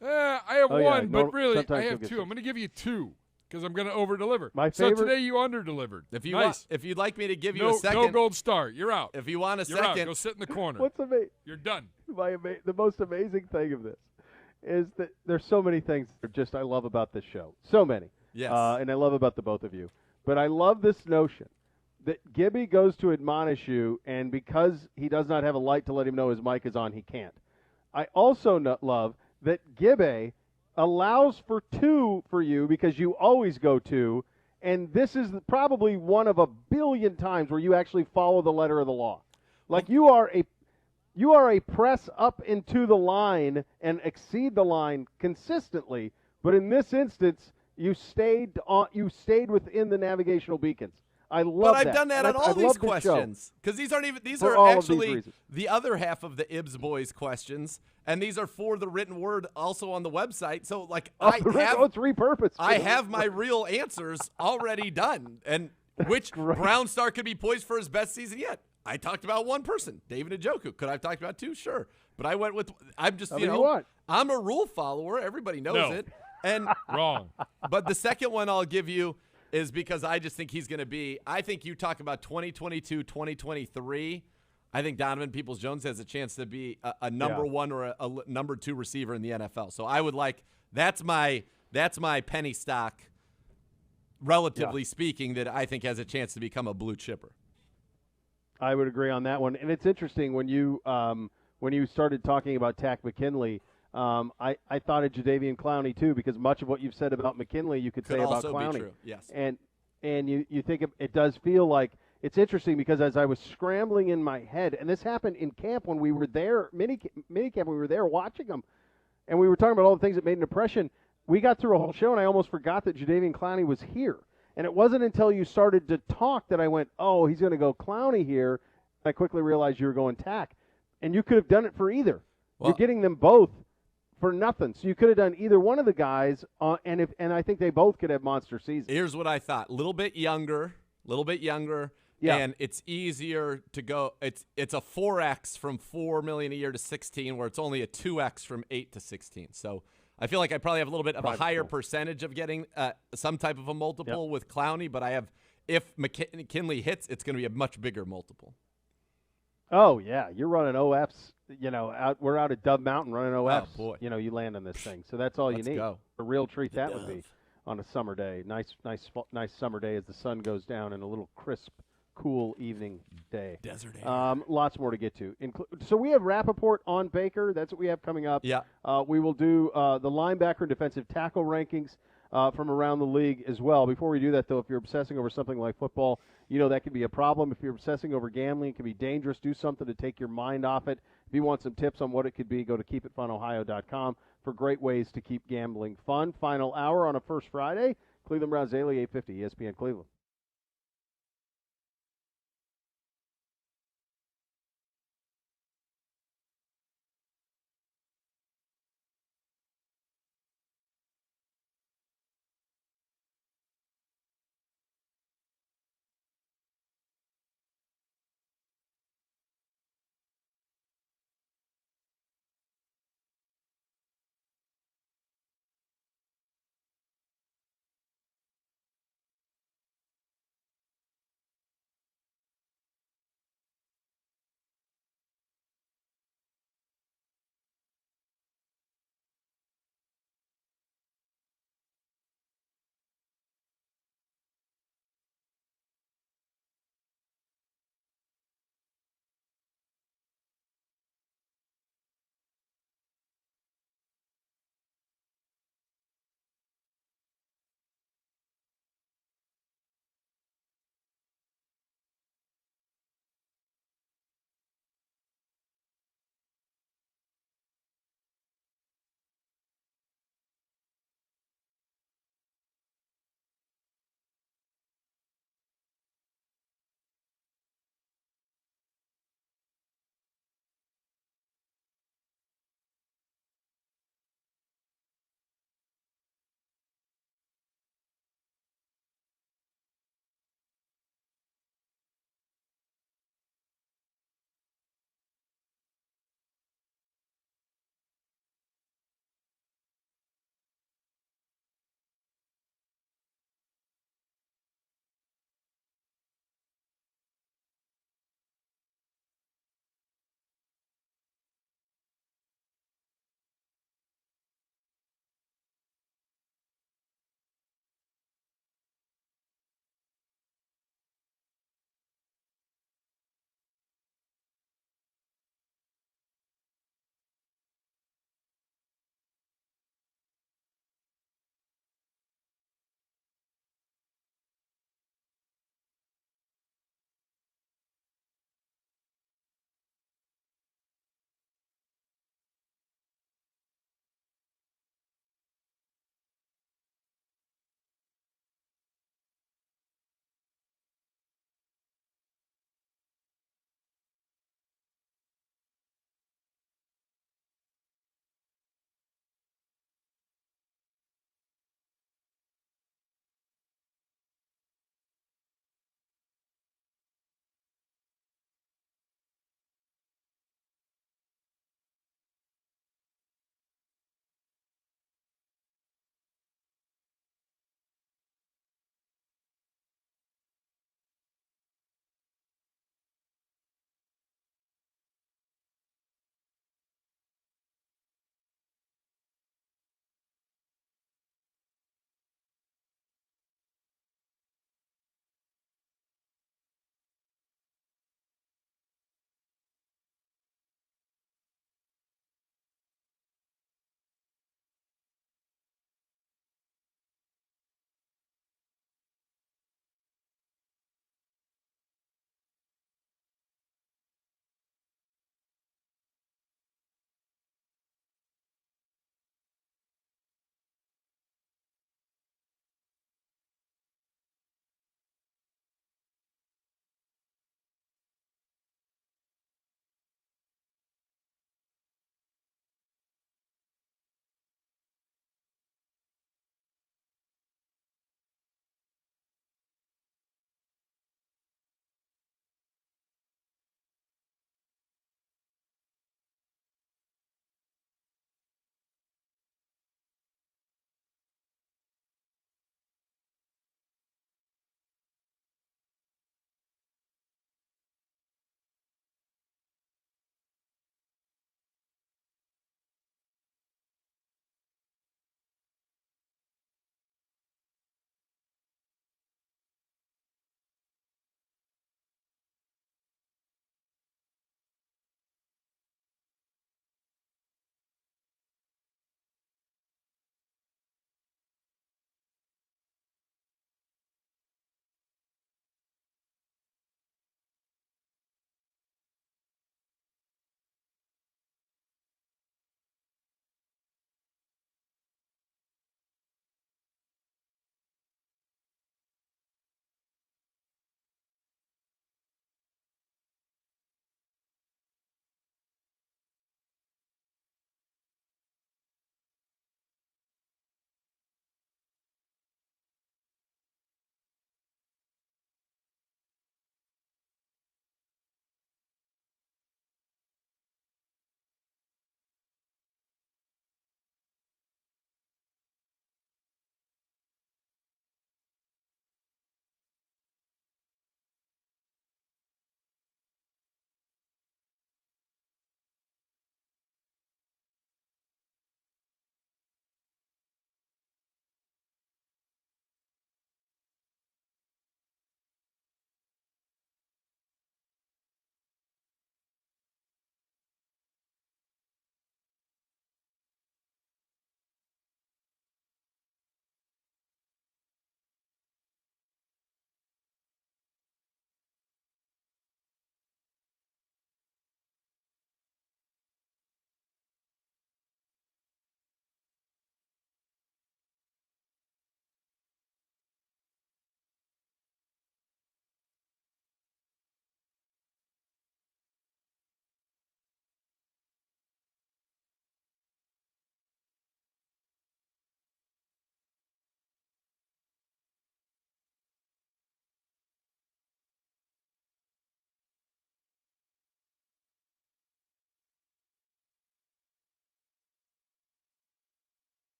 Speaker 3: I have 1, but really, I have 2. I'm going to give you 2 because I'm going to over-deliver.
Speaker 2: So
Speaker 3: today you under-delivered.
Speaker 1: If you'd like me to give you
Speaker 3: no,
Speaker 1: a second.
Speaker 3: No gold star. You're out.
Speaker 1: If you want a
Speaker 3: You're
Speaker 1: second.
Speaker 3: out. Go sit in the corner.
Speaker 2: What's amazing?
Speaker 3: You're done.
Speaker 2: The most amazing thing of this is that there's so many things that I love about this show. So many.
Speaker 1: Yes.
Speaker 2: And I love about the both of you. But I love this notion that Gibby goes to admonish you, and because he does not have a light to let him know his mic is on, he can't. I also love that Gibby allows for 2 for you because you always go 2, and this is probably one of a billion times where you actually follow the letter of the law. Like you are a press up into the line and exceed the line consistently, but in this instance, you stayed within the navigational beacons. I love that.
Speaker 1: But I've done that on all these questions because these aren't even these are actually the other half of the Ibs Boys questions, and these are for the written word also on the website. So like
Speaker 2: it's repurposed.
Speaker 1: I have my real answers already done, and which Brown Star could be poised for his best season yet. I talked about 1 person, David Njoku. Could I have talked about 2? Sure, but I went with I'm just I'm a rule follower. Everybody knows it. And
Speaker 3: wrong.
Speaker 1: But the second one I'll give you is because I just think he's going to be – I think you talk about 2022, 2023. I think Donovan Peoples-Jones has a chance to be a number 1 or a number 2 receiver in the NFL. So I would like – that's my penny stock, relatively speaking, that I think has a chance to become a blue chipper.
Speaker 2: I would agree on that one. And it's interesting when you started talking about Takk McKinley – I thought of Jadeveon Clowney too, because much of what you've said about McKinley you could say about Clowney.
Speaker 1: Be true. Yes.
Speaker 2: And you think it does feel like it's interesting because as I was scrambling in my head, and this happened in camp when we were there, mini camp, we were there watching them, and we were talking about all the things that made an impression. We got through a whole show, and I almost forgot that Jadeveon Clowney was here. And it wasn't until you started to talk that I went, oh, he's going to go Clowney here. I quickly realized you were going Takk. And you could have done it for either. Well, you're getting them both for nothing. So you could have done either one of the guys, and I think they both could have monster seasons.
Speaker 1: Here's what I thought. A little bit younger, and it's easier to go. It's a 4X from $4 million a year to 16, where it's only a 2X from 8 to 16. So I feel like I probably have a little bit of a
Speaker 2: Private
Speaker 1: higher
Speaker 2: school.
Speaker 1: percentage of getting some type of a multiple with Clowney, but I have if McKinley hits, it's going to be a much bigger multiple.
Speaker 2: Oh yeah, you're running OFs. We're out at Dove Mountain running OFs.
Speaker 1: Oh boy,
Speaker 2: you land on this thing, so that's all
Speaker 1: Let's
Speaker 2: you need.
Speaker 1: go.
Speaker 2: A real treat
Speaker 1: The
Speaker 2: that
Speaker 1: Dove.
Speaker 2: would be on a summer day. Nice summer day as the sun goes down and a little crisp, cool evening day.
Speaker 1: Desert air.
Speaker 2: Lots more to get to. So we have Rappaport on Baker. That's what we have coming up.
Speaker 1: Yeah.
Speaker 2: We will do the linebacker and defensive tackle rankings from around the league as well. Before we do that, though, if you're obsessing over something like football, that can be a problem. If you're obsessing over gambling, it can be dangerous. Do something to take your mind off it. If you want some tips on what it could be, go to keepitfunohio.com for great ways to keep gambling fun. Final hour on a first Friday. Cleveland Browns Daily, 850 ESPN Cleveland.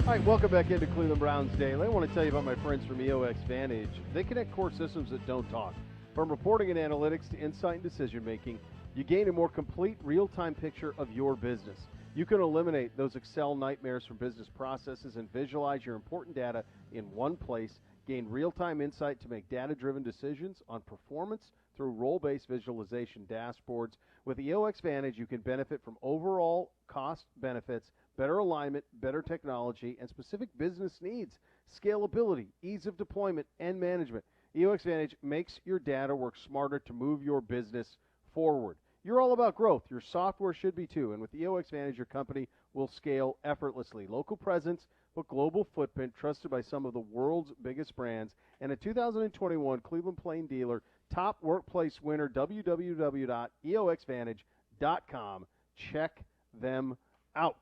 Speaker 2: All right, welcome back into Cleveland Browns Daily. I want to tell you about my friends from EOX Vantage. They connect core systems that don't talk. From reporting and analytics to insight and decision making, you gain a more complete real-time picture of your business. You can eliminate those Excel nightmares from business processes and visualize your important data in one place. Gain real-time insight to make data-driven decisions on performance through role-based visualization dashboards. With EOX Vantage, you can benefit from overall cost benefits, better alignment, better technology, and specific business needs, scalability, ease of deployment, and management. EOX Vantage makes your data work smarter to move your business forward. You're all about growth. Your software should be too. And with EOX Vantage, your company will scale effortlessly. Local presence, but global footprint, trusted by some of the world's biggest brands. And a 2021 Cleveland Plain Dealer Top Workplace winner, www.eoxvantage.com. Check them out.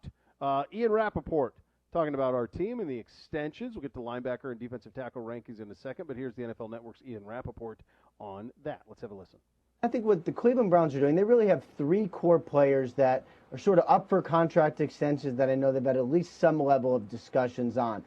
Speaker 2: Ian Rappaport talking about our team and the extensions. We'll get to linebacker and defensive tackle rankings in a second, but here's the NFL Network's Ian Rappaport on that. Let's have a listen.
Speaker 8: I think what the Cleveland Browns are doing, they really have three core players that are sort of up for contract extensions that I know they've had at least some level of discussions on.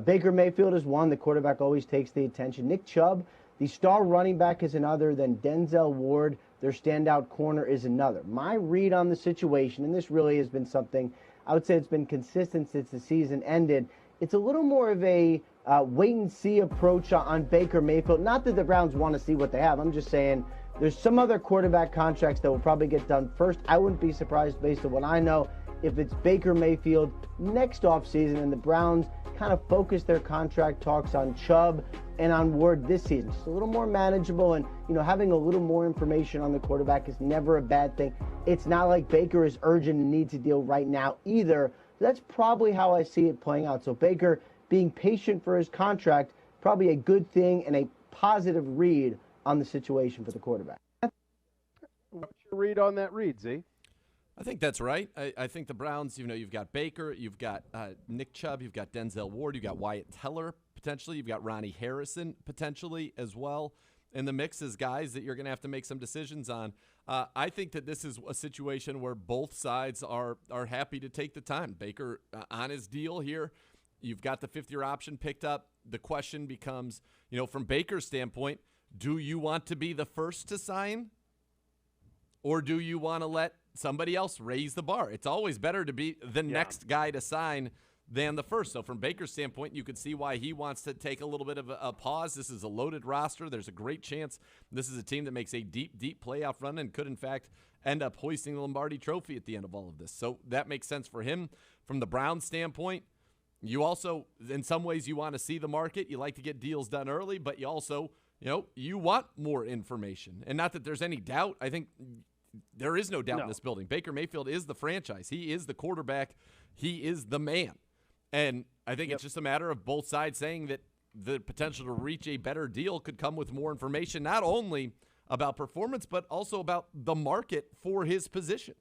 Speaker 8: Baker Mayfield is one. The quarterback always takes the attention. Nick Chubb, the star running back, is another. Then Denzel Ward, their standout corner, is another. My read on the situation, and this really has been something I would say it's been consistent since the season ended, it's a little more of a wait-and-see approach on Baker Mayfield. Not that the Browns want to see what they have. I'm just saying there's some other quarterback contracts that will probably get done first. I wouldn't be surprised, based on what I know, if it's Baker Mayfield next offseason and the Browns kind of focus their contract talks on Chubb and on Ward this season. Just a little more manageable, and having a little more information on the quarterback is never a bad thing. It's not like Baker is urgent and needs a deal right now either. That's probably how I see it playing out. So Baker being patient for his contract, probably a good thing and a positive read on the situation for the quarterback.
Speaker 2: What's your read on that read, Z?
Speaker 1: I think that's right. I think the Browns, you've got Baker, you've got Nick Chubb, you've got Denzel Ward, you've got Wyatt Teller potentially, you've got Ronnie Harrison potentially as well. In the mix is guys that you're going to have to make some decisions on. I think that this is a situation where both sides are happy to take the time. Baker on his deal here. You've got the fifth-year option picked up. The question becomes, from Baker's standpoint, do you want to be the first to sign, or do you want to let somebody else raise the bar? It's always better to be the next guy to sign than the first. So from Baker's standpoint, you could see why he wants to take a little bit of a pause. This is a loaded roster. There's a great chance this is a team that makes a deep, deep playoff run and could, in fact, end up hoisting the Lombardi Trophy at the end of all of this. So that makes sense for him. From the Browns' standpoint, you also, in some ways, you want to see the market. You like to get deals done early, but you also, you want more information. And not that there's any doubt. I think there is no doubt in this building. Baker Mayfield is the franchise. He is the quarterback. He is the man. And I think it's just a matter of both sides saying that the potential to reach a better deal could come with more information, not only about performance, but also about the market for his position.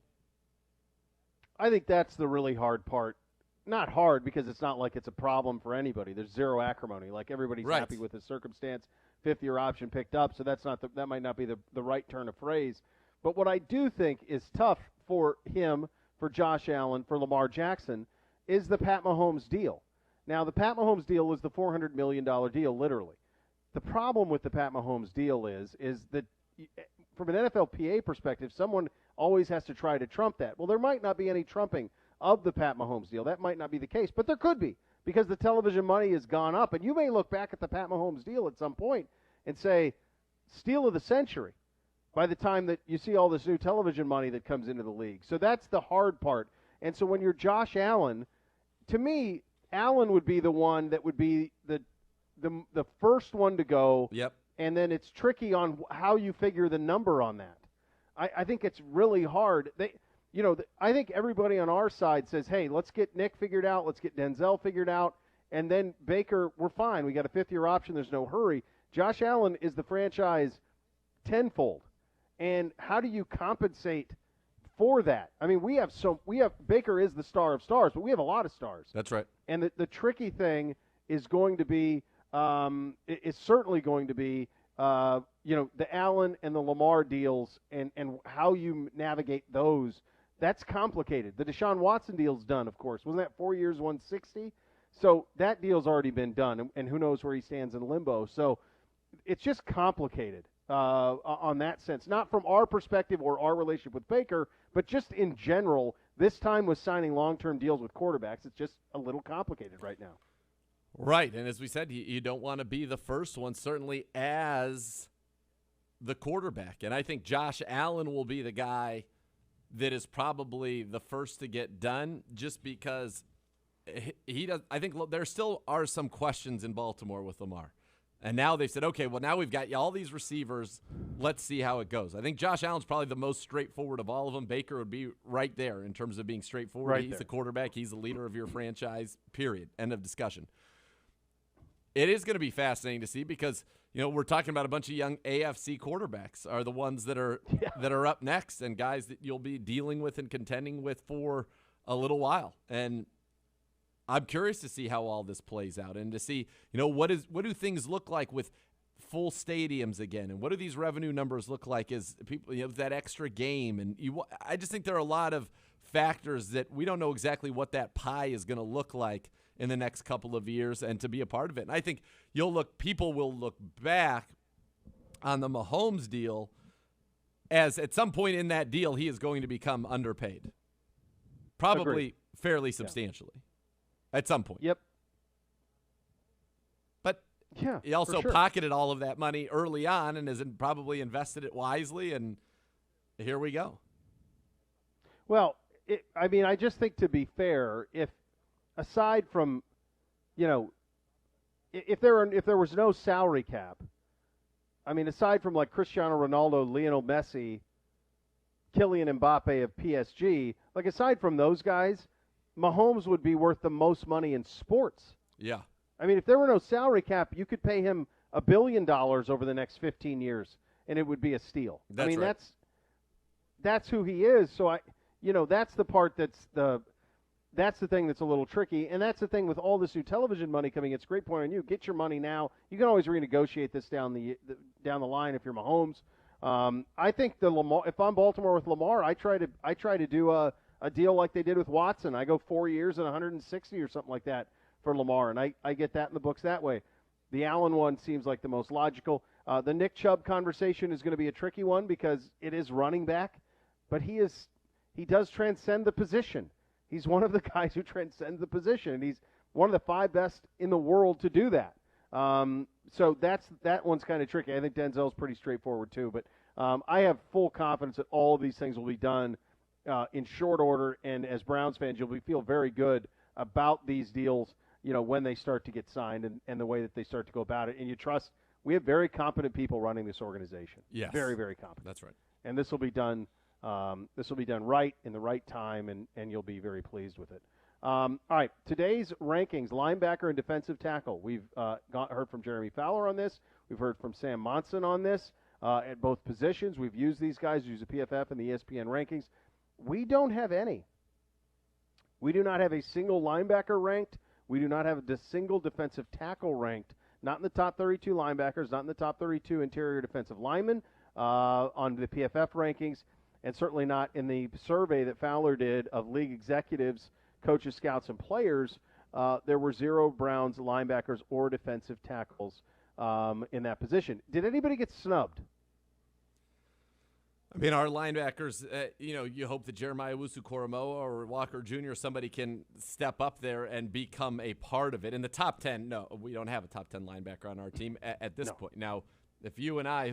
Speaker 2: I think that's the really hard part. Not hard because it's not like it's a problem for anybody. There's zero acrimony. Like everybody's happy with the circumstance. Fifth-year option picked up, so that might not be the right turn of phrase. But what I do think is tough for him, for Josh Allen, for Lamar Jackson, is the Pat Mahomes deal. Now, the Pat Mahomes deal is the $400 million deal, literally. The problem with the Pat Mahomes deal is that from an NFLPA perspective, someone always has to try to trump that. Well, there might not be any trumping of the Pat Mahomes deal. That might not be the case, but there could be, because the television money has gone up. And you may look back at the Pat Mahomes deal at some point and say, steal of the century, by the time that you see all this new television money that comes into the league. So that's the hard part. And so when you're Josh Allen, to me, Allen would be the one that would be the first one to go.
Speaker 1: Yep.
Speaker 2: And then it's tricky on how you figure the number on that. I think it's really hard. I think everybody on our side says, hey, let's get Nick figured out. Let's get Denzel figured out. And then Baker, we're fine. We got a fifth-year option. There's no hurry. Josh Allen is the franchise tenfold. And how do you compensate for that? I mean, we have Baker is the star of stars, but we have a lot of stars.
Speaker 1: That's right.
Speaker 2: And the tricky thing is going to be, it's certainly going to be, the Allen and the Lamar deals and how you navigate those. That's complicated. The Deshaun Watson deal's done, of course. Wasn't that 4 years, 160? So that deal's already been done, and who knows where he stands in limbo. So it's just complicated on that sense, not from our perspective or our relationship with Baker, but just in general. This time with signing long-term deals with quarterbacks, it's just a little complicated right now.
Speaker 1: Right, and as we said, you don't want to be the first one, certainly as the quarterback. And I think Josh Allen will be the guy that is probably the first to get done, just because he does. I think there still are some questions in Baltimore with Lamar. And now they've said, okay, well, now we've got all these receivers. Let's see how it goes. I think Josh Allen's probably the most straightforward of all of them. Baker would be right there in terms of being straightforward.
Speaker 2: Right
Speaker 1: He's
Speaker 2: there.
Speaker 1: the quarterback. He's the leader of your franchise, period. End of discussion. It is going to be fascinating to see because, we're talking about a bunch of young AFC quarterbacks are the ones that are up next, and guys that you'll be dealing with and contending with for a little while. And I'm curious to see how all this plays out and to see, what do things look like with full stadiums again, and what do these revenue numbers look like as people, that extra game. And I just think there are a lot of factors that we don't know exactly what that pie is going to look like in the next couple of years, and to be a part of it. And I think people will look back on the Mahomes deal as at some point in that deal, he is going to become underpaid, probably
Speaker 2: Agreed.
Speaker 1: fairly substantially at some point.
Speaker 2: Yep.
Speaker 1: But
Speaker 2: Yeah,
Speaker 1: he also
Speaker 2: for sure.
Speaker 1: pocketed all of that money early on and has probably invested it wisely, and here we go.
Speaker 2: Well, I just think, to be fair, if aside from, if there was no salary cap, aside from like Cristiano Ronaldo, Lionel Messi, Kylian Mbappe of PSG, like aside from those guys, Mahomes would be worth the most money in sports.
Speaker 1: Yeah.
Speaker 2: If there were no salary cap, you could pay him $1 billion over the next 15 years, and it would be a steal.
Speaker 1: That's right.
Speaker 2: That's who he is. So that's the part that's the thing that's a little tricky, and that's the thing with all this new television money coming. It's a great point on you. Get your money now. You can always renegotiate this down the line if you're Mahomes. I think if I'm Baltimore with Lamar, I try to do a deal like they did with Watson. I go 4 years and 160 or something like that for Lamar, and I get that in the books that way. The Allen one seems like the most logical. The Nick Chubb conversation is going to be a tricky one because it is running back, but he does transcend the position. He's one of the guys who transcends the position, and he's one of the 5 best in the world to do that. So that one's kind of tricky. I think Denzel's pretty straightforward too, but I have full confidence that all of these things will be done in short order, and as Browns fans, you'll feel very good about these deals, when they start to get signed and the way that they start to go about it. And you trust we have very competent people running this organization.
Speaker 1: Yes.
Speaker 2: Very, very competent.
Speaker 1: That's right.
Speaker 2: And this will be done. This will be done right in the right time, and you'll be very pleased with it. All right, today's rankings: linebacker and defensive tackle. We've heard from Jeremy Fowler on this. We've heard from Sam Monson on this at both positions. We've used these guys, use the PFF and the ESPN rankings. We don't have any. We do not have a single linebacker ranked. We do not have a single defensive tackle ranked. Not in the top 32 linebackers, not in the top 32 interior defensive linemen on the PFF rankings, and certainly not in the survey that Fowler did of league executives, coaches, scouts, and players. There were 0 Browns linebackers or defensive tackles in that position. Did anybody get snubbed?
Speaker 1: Our linebackers, you hope that Jeremiah Owusu-Koramoah or Walker Jr., somebody can step up there and become a part of it. In the top 10, no, we don't have a top 10 linebacker on our team at this point. Now, if you and I,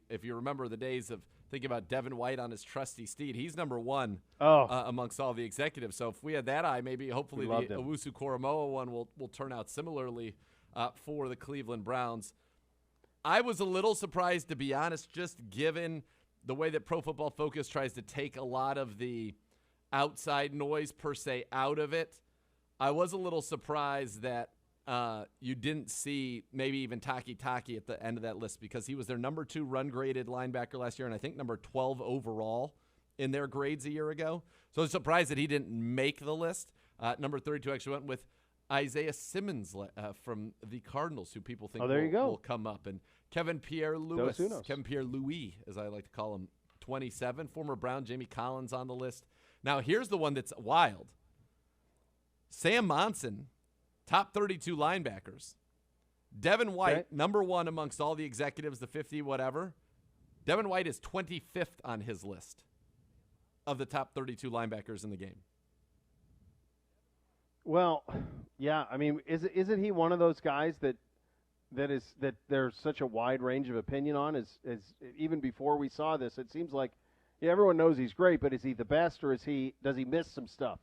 Speaker 1: if you remember the days of thinking about Devin White on his trusty steed, he's number 1 amongst all the executives. So if we had that eye, hopefully the Owusu-Koramoah one will turn out similarly for the Cleveland Browns. I was a little surprised, to be honest, just given the way that Pro Football Focus tries to take a lot of the outside noise per se out of it. I was a little surprised that you didn't see maybe even Taki at the end of that list, because he was their number 2 run-graded linebacker last year, and I think number 12 overall in their grades a year ago. So I was surprised that he didn't make the list. Number 32 actually went with Isaiah Simmons from the Cardinals, who people think will come up. And Kevin Pierre-Louis, as I like to call him, 27. Former Brown Jamie Collins on the list. Now, here's the one that's wild. Sam Monson Top 32 linebackers. Devin White, number 1 amongst all the executives, the 50 whatever. Devin White is 25th on his list of the top 32 linebackers in the game.
Speaker 2: Well, yeah, I mean, isn't he one of those guys that there's such a wide range of opinion on? As even before we saw this, it seems like everyone knows he's great, but is he the best, or does he miss some stuff?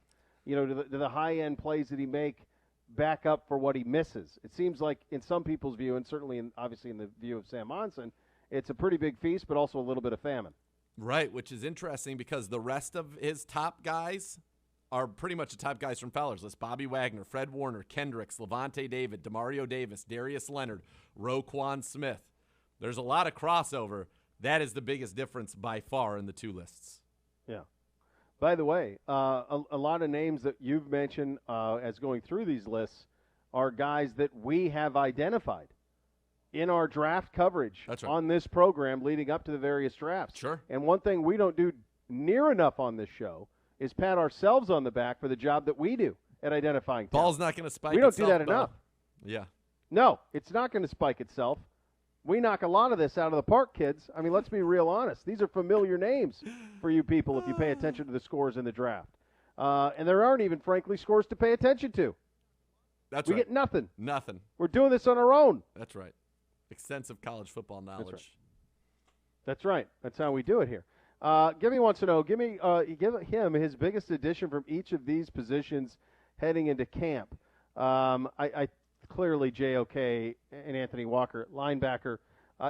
Speaker 2: Do the high end plays that he make back up for what he misses? It seems like in some people's view, and certainly obviously in the view of Sam Monson, it's a pretty big feast, but also a little bit of famine.
Speaker 1: Right, which is interesting because the rest of his top guys are pretty much the top guys from Fowler's list. Bobby Wagner, Fred Warner, Kendricks, Levante David, Demario Davis, Darius Leonard, Roquan Smith. There's a lot of crossover. That is the biggest difference by far in the two lists.
Speaker 2: Yeah. By the way, a lot of names that you've mentioned as going through these lists are guys that we have identified in our draft coverage on this program leading up to the various drafts.
Speaker 1: Sure.
Speaker 2: And one thing we don't do near enough on this show is pat ourselves on the back for the job that we do at identifying talent.
Speaker 1: Ball's not going to spike
Speaker 2: We don't
Speaker 1: itself,
Speaker 2: do that
Speaker 1: though.
Speaker 2: enough.
Speaker 1: Yeah.
Speaker 2: No, it's not going to spike itself. We knock a lot of this out of the park, kids. I mean, let's be real honest. These are familiar names for you people if you pay attention to the scores in the draft. And there aren't even, frankly, scores to pay attention to.
Speaker 1: That's
Speaker 2: we
Speaker 1: right.
Speaker 2: get nothing.
Speaker 1: Nothing.
Speaker 2: We're doing this on our own.
Speaker 1: That's right. Extensive college football knowledge.
Speaker 2: That's right. That's how we do it here. Gimme wants to know, give him his biggest addition from each of these positions heading into camp. I clearly JOK and Anthony Walker, linebacker.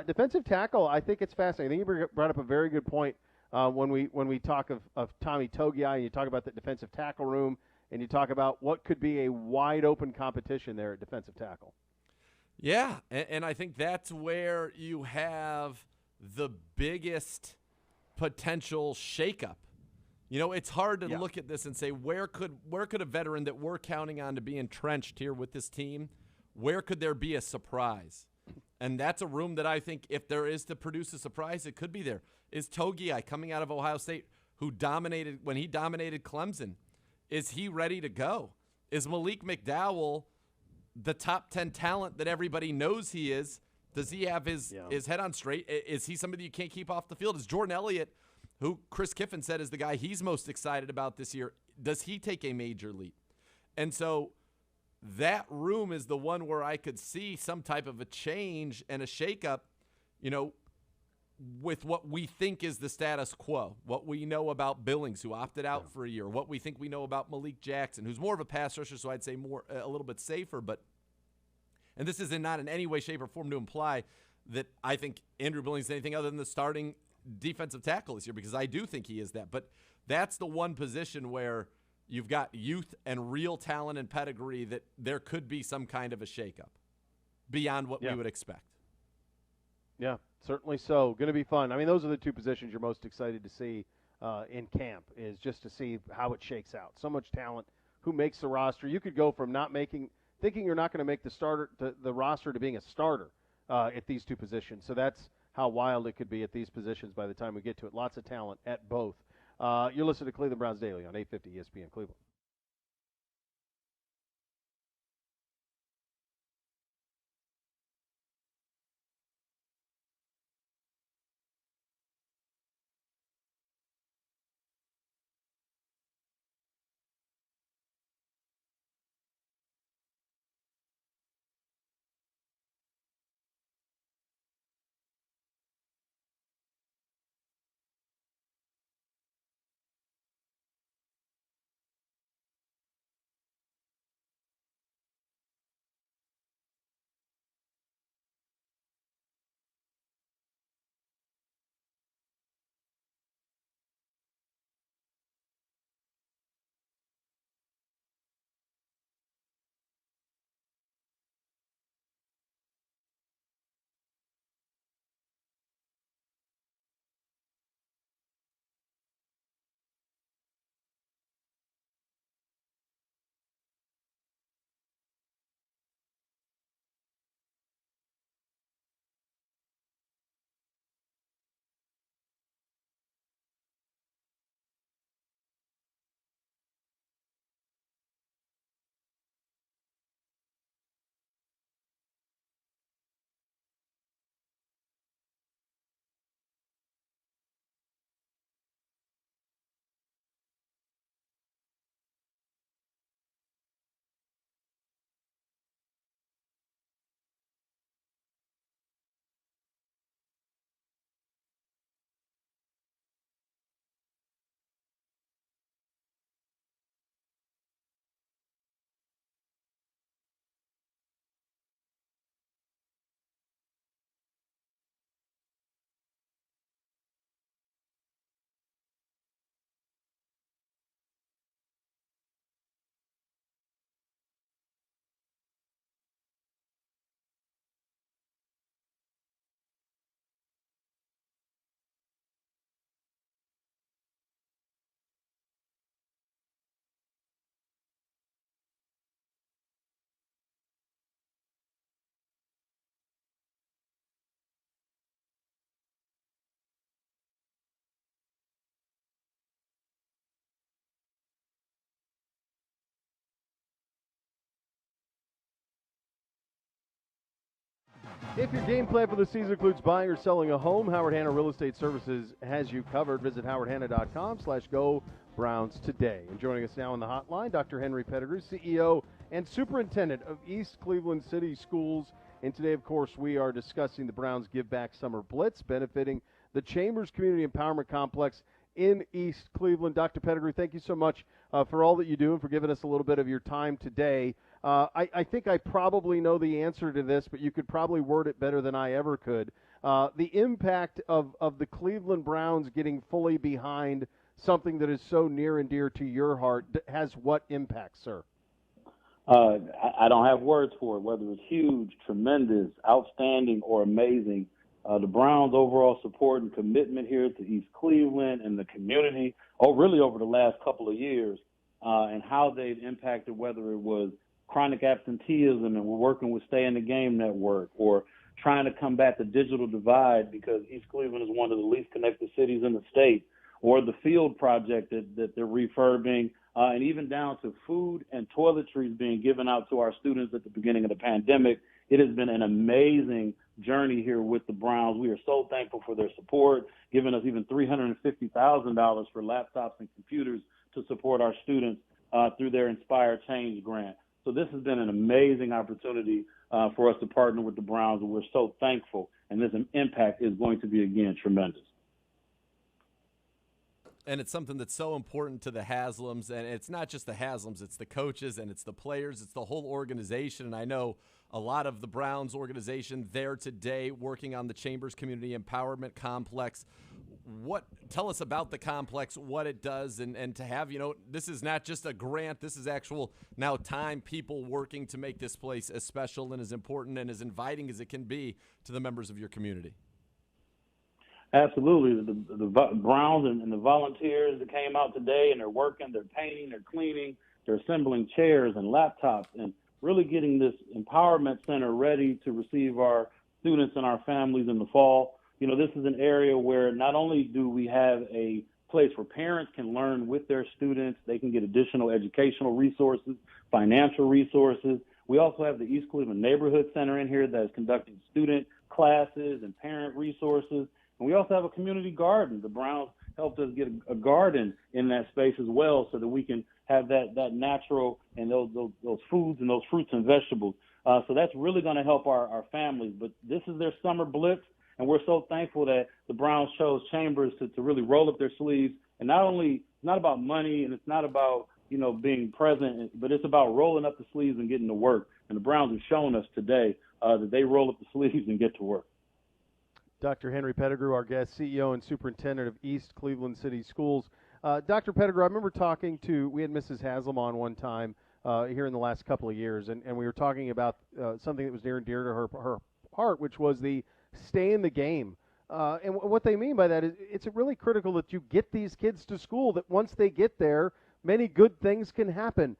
Speaker 2: Defensive tackle, I think it's fascinating. I think you brought up a very good point when we talk of Tommy Togiai and you talk about the defensive tackle room and you talk about what could be a wide-open competition there at defensive tackle.
Speaker 1: Yeah, and I think that's where you have the biggest potential shakeup. It's hard to look at this and say where could a veteran that we're counting on to be entrenched here with this team, where could there be a surprise? And that's a room that I think if there is to produce a surprise, it could be there. Is Togiai coming out of Ohio State who dominated when he dominated Clemson? Is he ready to go? Is Malik McDowell the top 10 talent that everybody knows he is? Does he have his head on straight? Is he somebody you can't keep off the field? Is Jordan Elliott, who Chris Kiffin said is the guy he's most excited about this year, does he take a major leap? And so that room is the one where I could see some type of a change and a shakeup, with what we think is the status quo, what we know about Billings, who opted out for a year, what we think we know about Malik Jackson, who's more of a pass rusher, so I'd say a little bit safer. And this is not in any way, shape, or form to imply that I think Andrew Billings is anything other than the starting defensive tackle this year, because I do think he is that. But that's the one position where you've got youth and real talent and pedigree that there could be some kind of a shakeup beyond what we would expect.
Speaker 2: Yeah, certainly so. Going to be fun. I mean, those are the two positions you're most excited to see in camp, is just to see how it shakes out. So much talent. Who makes the roster? You could go from thinking you're not going to make the roster to being a starter at these two positions. So that's how wild it could be at these positions by the time we get to it. Lots of talent at both. You're listening to Cleveland Browns Daily on 850 ESPN Cleveland. If your game plan for the season includes buying or selling a home, Howard Hanna Real Estate Services has you covered. Visit howardhanna.com/go Browns today. And joining us now on the hotline, Dr. Henry Pettigrew, CEO and Superintendent of East Cleveland City Schools. And today, of course, we are discussing the Browns Give Back Summer Blitz, benefiting the Chambers Community Empowerment Complex in East Cleveland. Dr. Pettigrew, thank you so much for all that you do and for giving us a little bit of your time today. I think I probably know the answer to this, but you could probably word it better than I ever could. The impact of the Cleveland Browns getting fully behind something that is so near and dear to your heart has what impact, sir?
Speaker 9: I don't have words for it, whether it's huge, tremendous, outstanding, or amazing. The Browns' overall support and commitment here to East Cleveland and the community, really over the last couple of years, and how they've impacted, whether it was chronic absenteeism and we're working with Stay in the Game Network, or trying to combat the digital divide because East Cleveland is one of the least connected cities in the state, or the field project that they're refurbing, and even down to food and toiletries being given out to our students at the beginning of the pandemic. It has been an amazing journey here with the Browns. We are so thankful for their support, giving us even $350,000 for laptops and computers to support our students through their Inspire Change grant. So this has been an amazing opportunity for us to partner with the Browns, and we're so thankful. And this impact is going to be, again, tremendous.
Speaker 1: And it's something that's so important to the Haslams, and it's not just the Haslams, it's the coaches and it's the players, it's the whole organization. And I know a lot of the Browns organization there today working on the Chambers Community Empowerment Complex. Tell us about the complex, what it does, and to have, this is not just a grant, this is actual now time, people working to make this place as special and as important and as inviting as it can be to the members of your community.
Speaker 9: Absolutely. The Browns and the volunteers that came out today, and they're working, they're painting, they're cleaning, they're assembling chairs and laptops, and really getting this empowerment center ready to receive our students and our families in the fall. This is an area where not only do we have a place where parents can learn with their students, they can get additional educational resources, financial resources. We also have the East Cleveland Neighborhood Center in here that is conducting student classes and parent resources. And we also have a community garden. The Browns helped us get a garden in that space as well, so that we can have that natural and those foods and those fruits and vegetables. So that's really going to help our families. But this is their summer blitz, and we're so thankful that the Browns chose Chambers to really roll up their sleeves. And it's not about money, and it's not about being present, but it's about rolling up the sleeves and getting to work. And the Browns have shown us today that they roll up the sleeves and get to work.
Speaker 2: Dr. Henry Pettigrew, our guest, CEO and Superintendent of East Cleveland City Schools. Dr. Pettigrew, I remember we had Mrs. Haslam on one time here in the last couple of years, and we were talking about something that was near and dear to her heart, which was the stay in the game. And what they mean by that is it's really critical that you get these kids to school, that once they get there, many good things can happen.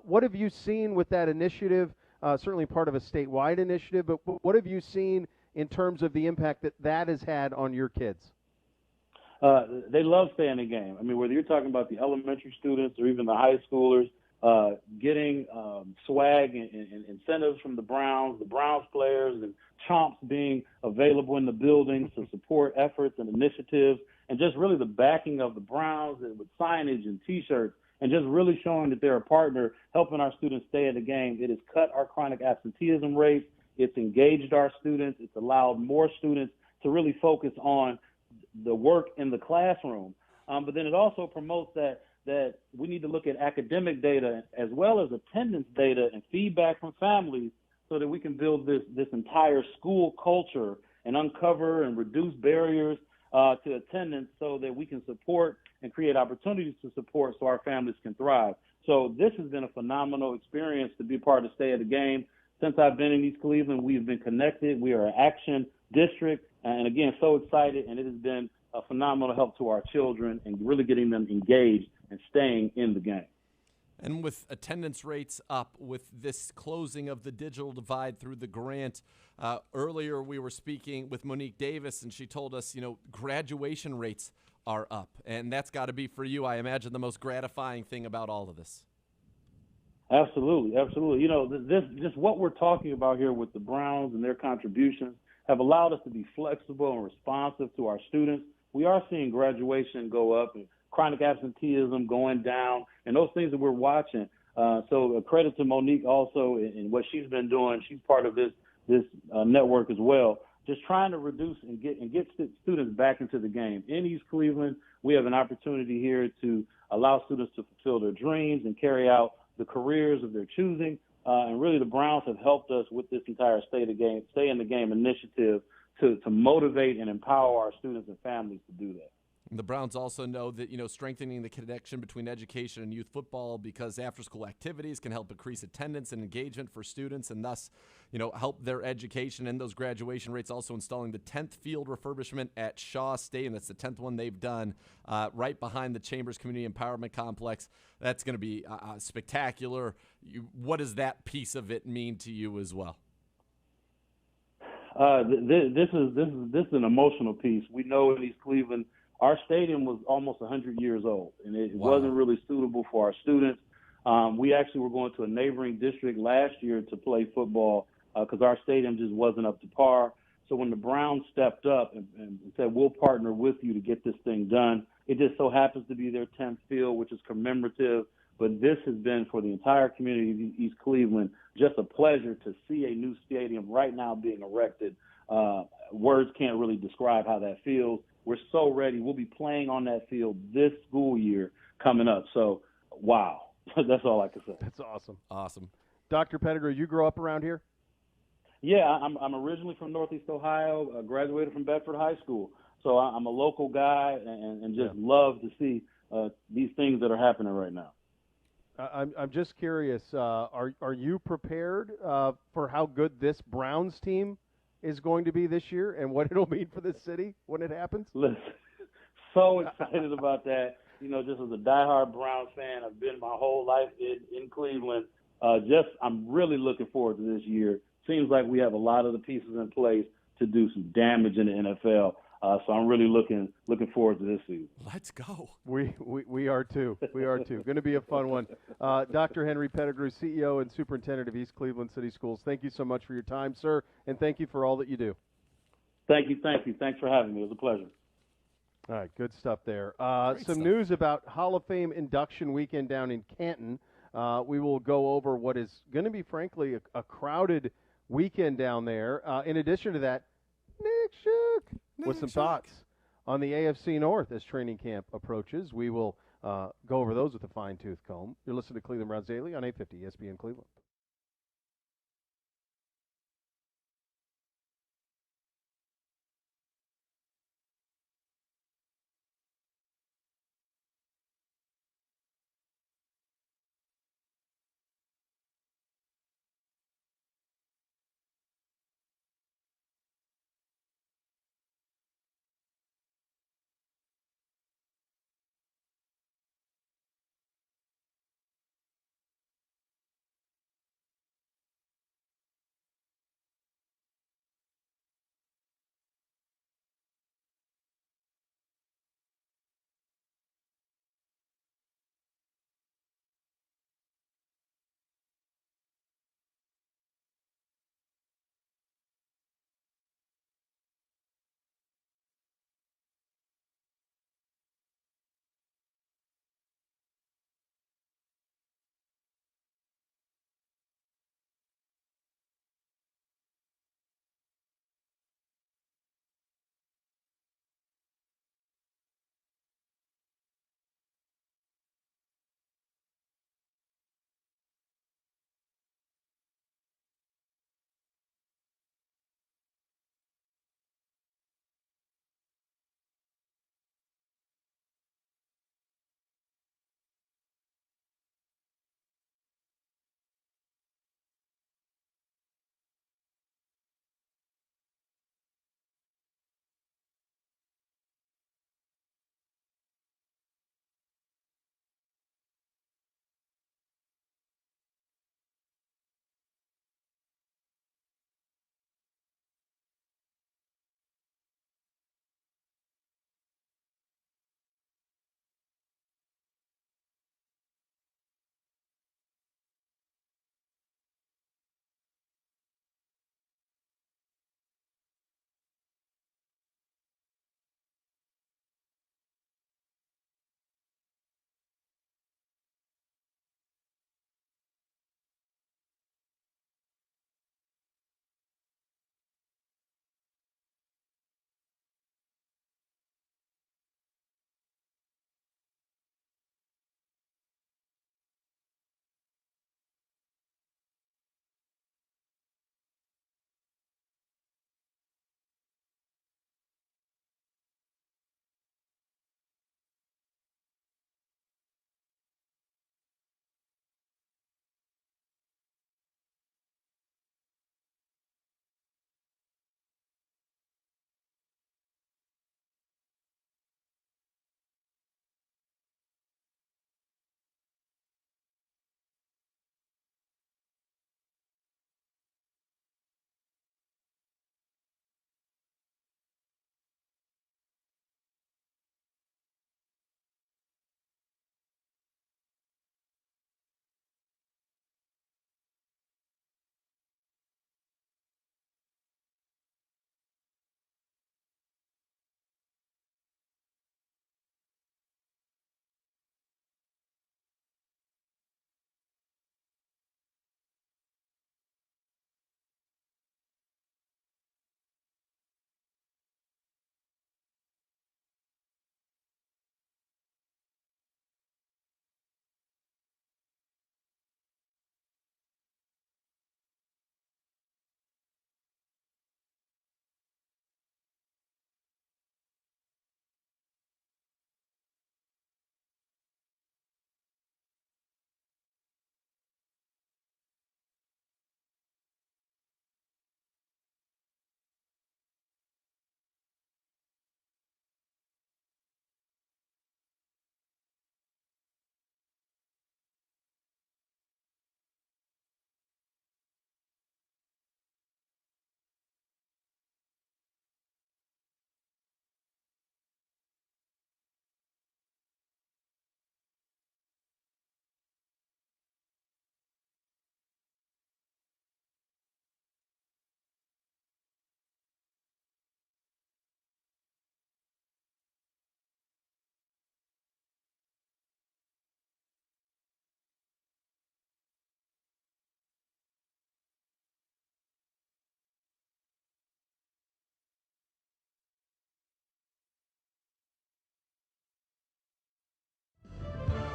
Speaker 2: What have you seen with that initiative? Certainly part of a statewide initiative, but what have you seen in terms of the impact that has had on your kids?
Speaker 9: They love staying in the game. I mean, whether you're talking about the elementary students or even the high schoolers, getting swag and incentives from the Browns players, and chomps being available in the buildings to support efforts and initiatives, and just really the backing of the Browns with signage and T-shirts, and just really showing that they're a partner helping our students stay in the game. It has cut our chronic absenteeism rates. It's engaged our students. It's allowed more students to really focus on the work in the classroom. But then it also promotes that we need to look at academic data as well as attendance data and feedback from families, so that we can build this entire school culture and uncover and reduce barriers to attendance, so that we can support and create opportunities to support so our families can thrive. So this has been a phenomenal experience to be part of Stay at the Game. Since I've been in East Cleveland, we've been connected. We are an action district, and again, so excited, and it has been a phenomenal help to our children and really getting them engaged and staying in the game.
Speaker 1: And with attendance rates up, with this closing of the digital divide through the grant, earlier we were speaking with Monique Davis, and she told us, graduation rates are up. And that's got to be, for you, I imagine, the most gratifying thing about all of this.
Speaker 9: Absolutely, absolutely. You know, this just what we're talking about here with the Browns and their contributions have allowed us to be flexible and responsive to our students. We are seeing graduation go up and chronic absenteeism going down, and those things that we're watching. So credit to Monique also in what she's been doing. She's part of this network as well. Just trying to reduce and get students back into the game. In East Cleveland, we have an opportunity here to allow students to fulfill their dreams and carry out the careers of their choosing. And really the Browns have helped us with this entire Stay in the Game initiative to motivate and empower our students and families to do that.
Speaker 1: And the Browns also know that, strengthening the connection between education and youth football, because after-school activities can help increase attendance and engagement for students and thus, help their education and those graduation rates. Also installing the 10th field refurbishment at Shaw Stadium. That's the 10th one they've done right behind the Chambers Community Empowerment Complex. That's going to be spectacular. What does that piece of it mean to you as well?
Speaker 9: This is an emotional piece. We know in East Cleveland, our stadium was almost 100 years old, and it wasn't really suitable for our students. We actually were going to a neighboring district last year to play football because our stadium just wasn't up to par. So when the Browns stepped up and said, we'll partner with you to get this thing done, it just so happens to be their 10th field, which is commemorative. But this has been, for the entire community of East Cleveland, just a pleasure to see a new stadium right now being erected. Words can't really describe how that feels. We're so ready. We'll be playing on that field this school year coming up. So, wow. That's all I can say.
Speaker 2: That's awesome.
Speaker 1: Awesome.
Speaker 2: Dr. Pettigrew, you grew up around here?
Speaker 9: Yeah, I'm originally from Northeast Ohio, graduated from Bedford High School. So I'm a local guy and just love to see these things that are happening right now.
Speaker 2: I'm just curious, are you prepared for how good this Browns team is going to be this year and what it'll mean for this city when it happens?
Speaker 9: Listen, so excited about that. Just as a diehard Browns fan, I've been my whole life in Cleveland. I'm really looking forward to this year. Seems like we have a lot of the pieces in place to do some damage in the NFL. So I'm really looking forward to this season.
Speaker 1: Let's go.
Speaker 2: We are too. We are too. Going to be a fun one. Dr. Henry Pettigrew, CEO and Superintendent of East Cleveland City Schools. Thank you so much for your time, sir, and thank you for all that you do.
Speaker 9: Thank you. Thanks for having me. It was a pleasure.
Speaker 2: All right, good stuff there.
Speaker 1: Some
Speaker 2: stuff. News about Hall of Fame induction weekend down in Canton. We will go over what is going to be, frankly, a crowded weekend down there. In addition to that, Nick Shook with some thoughts on the AFC North as training camp approaches. We will go over those with a fine-tooth comb. You're listening to Cleveland Browns Daily on 850 ESPN Cleveland.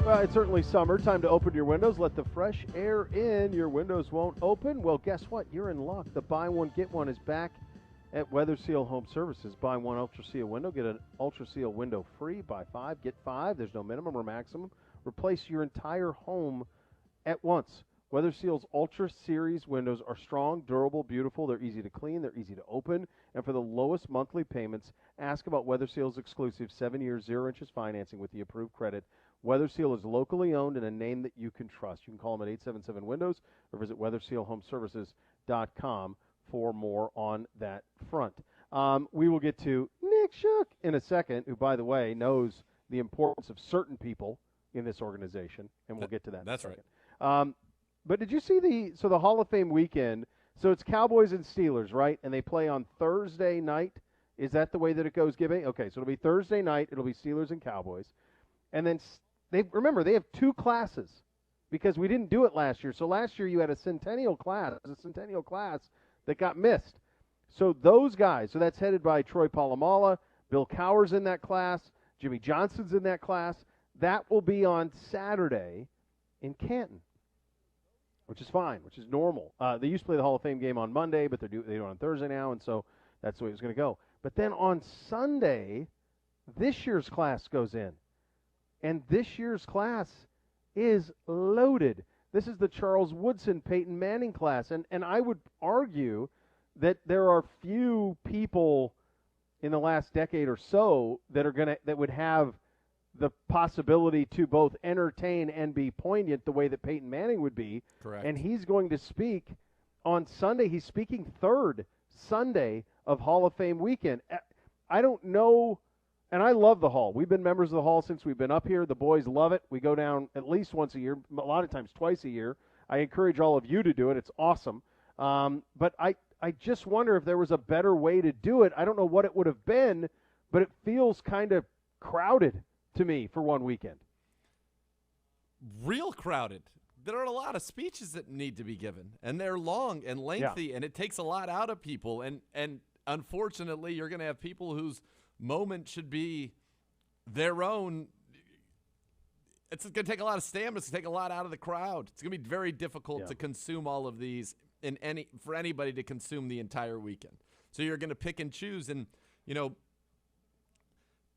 Speaker 2: Well, it's certainly summer. Time to open your windows. Let the fresh air in. Your windows won't open. Well, guess what? You're in luck. The buy one, get one is back at Weather Seal Home Services. Buy one Ultra Seal window, get an Ultra Seal window free. Buy 5, get 5. There's no minimum or maximum. Replace your entire home at once. Weather Seal's Ultra Series windows are strong, durable, beautiful. They're easy to clean. They're easy to open. And for the lowest monthly payments, ask about Weather Seal's exclusive 7-year 0-interest financing with the approved credit. Weather Seal is locally owned and a name that you can trust. You can call them at 877-WINDOWS or visit WeatherSealHomeservices.com for more on that front. We will get to Nick Shook in a second, who, by the way, knows the importance of certain people in this organization, and we'll get to that.
Speaker 1: That's
Speaker 2: in a second.
Speaker 1: right.
Speaker 2: But did you see the Hall of Fame weekend? So it's Cowboys and Steelers, right? And they play on Thursday night. Is that the way that it goes, Gibby? Okay, so it'll be Thursday night. It'll be Steelers and Cowboys. And then they have 2 classes because we didn't do it last year. So last year you had a centennial class that got missed. So those guys, so that's headed by Troy Polamalu, Bill Cowher's in that class, Jimmy Johnson's in that class. That will be on Saturday in Canton, which is fine, which is normal. They used to play the Hall of Fame game on Monday, but they do it on Thursday now, and so that's the way it's going to go. But then on Sunday, this year's class goes in. And this year's class is loaded. This is the Charles Woodson, Peyton Manning class. And I would argue that there are few people in the last decade or so that would have the possibility to both entertain and be poignant the way that Peyton Manning would be.
Speaker 1: Correct.
Speaker 2: And he's going to speak on Sunday. He's speaking third Sunday of Hall of Fame weekend. I don't know. And I love the Hall. We've been members of the Hall since we've been up here. The boys love it. We go down at least once a year, a lot of times twice a year. I encourage all of you to do it. It's awesome. But I just wonder if there was a better way to do it. I don't know what it would have been, but it feels kind of crowded to me for one weekend.
Speaker 1: Real crowded. There are a lot of speeches that need to be given, and they're long and lengthy, and it takes a lot out of people. And unfortunately, you're going to have people whose moment should be their own. It's going to take a lot of stamina. It's going to take a lot out of the crowd. It's going to be very difficult to consume all of these for anybody to consume the entire weekend. So you're going to pick and choose. And,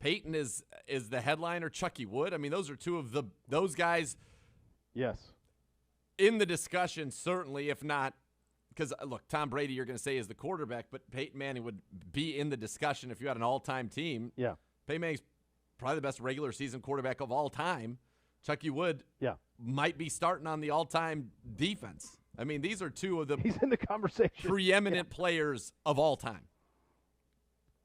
Speaker 1: Peyton is the headliner, Chucky Wood. I mean, those are two of those guys.
Speaker 2: Yes.
Speaker 1: In the discussion, certainly, if not. Because, look, Tom Brady, you're going to say, is the quarterback, but Peyton Manning would be in the discussion if you had an all-time team.
Speaker 2: Yeah.
Speaker 1: Peyton Manning's probably the best regular season quarterback of all time. Chucky Wood might be starting on the all-time defense. I mean, these are two of the
Speaker 2: He's in the conversation.
Speaker 1: preeminent players of all time.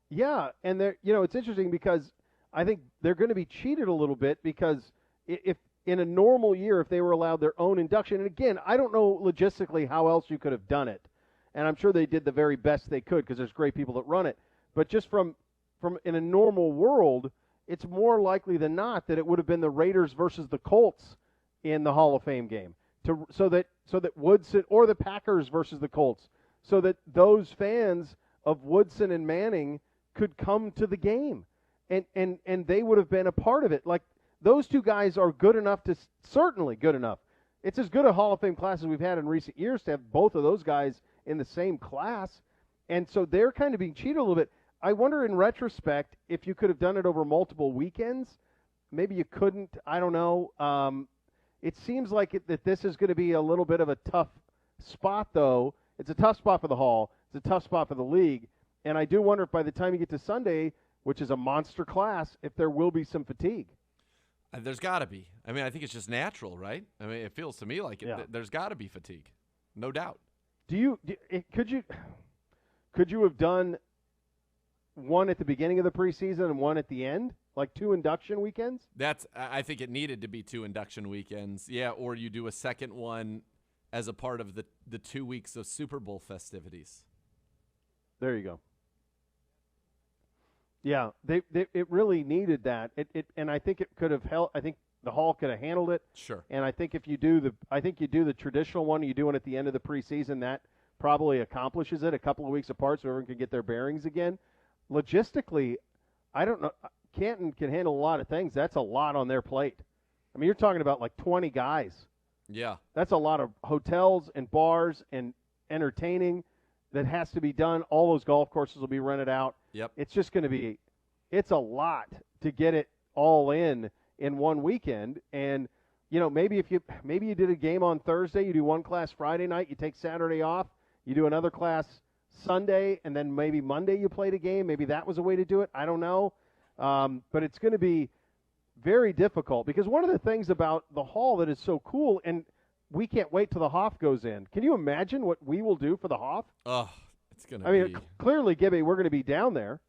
Speaker 2: Yeah, and it's interesting because I think they're going to be cheated a little bit because if in a normal year, if they were allowed their own induction, and again, I don't know logistically how else you could have done it, and I'm sure they did the very best they could because there's great people that run it, but just from in a normal world, it's more likely than not that it would have been the Raiders versus the Colts in the Hall of Fame game, so that Woodson, or the Packers versus the Colts, so that those fans of Woodson and Manning could come to the game, and they would have been a part of it. Like, those two guys are certainly good enough. It's as good a Hall of Fame class as we've had in recent years to have both of those guys in the same class. And so they're kind of being cheated a little bit. I wonder in retrospect if you could have done it over multiple weekends. Maybe you couldn't. I don't know. It seems like that this is going to be a little bit of a tough spot, though. It's a tough spot for the Hall. It's a tough spot for the league. And I do wonder if by the time you get to Sunday, which is a monster class, if there will be some fatigue.
Speaker 1: There's got to be. I mean, I think it's just natural, right? I mean, it feels to me like there's got to be fatigue, no doubt.
Speaker 2: Could you have done one at the beginning of the preseason and one at the end, like 2 induction weekends?
Speaker 1: I think it needed to be 2 induction weekends, or you do a second one as a part of the 2 weeks of Super Bowl festivities.
Speaker 2: There you go. Yeah, it really needed that. And I think it could have helped. I think the Hall could have handled it.
Speaker 1: Sure.
Speaker 2: And I think if you do the traditional one, you do it at the end of the preseason, that probably accomplishes it a couple of weeks apart so everyone can get their bearings again. Logistically, I don't know. Canton can handle a lot of things. That's a lot on their plate. I mean, you're talking about like 20 guys.
Speaker 1: Yeah.
Speaker 2: That's a lot of hotels and bars and entertaining that has to be done. All those golf courses will be rented out.
Speaker 1: Yep.
Speaker 2: It's just going to be – it's a lot to get it all in one weekend. And, you know, maybe you did a game on Thursday, you do one class Friday night, you take Saturday off, you do another class Sunday, and then maybe Monday you played a game. Maybe that was a way to do it. I don't know. But it's going to be very difficult because one of the things about the Hall that is so cool, and we can't wait till the Hoff goes in. Can you imagine what we will do for the Hoff?
Speaker 1: Oh, it's going to
Speaker 2: be. I mean, clearly, Gibby, we're going to be down there.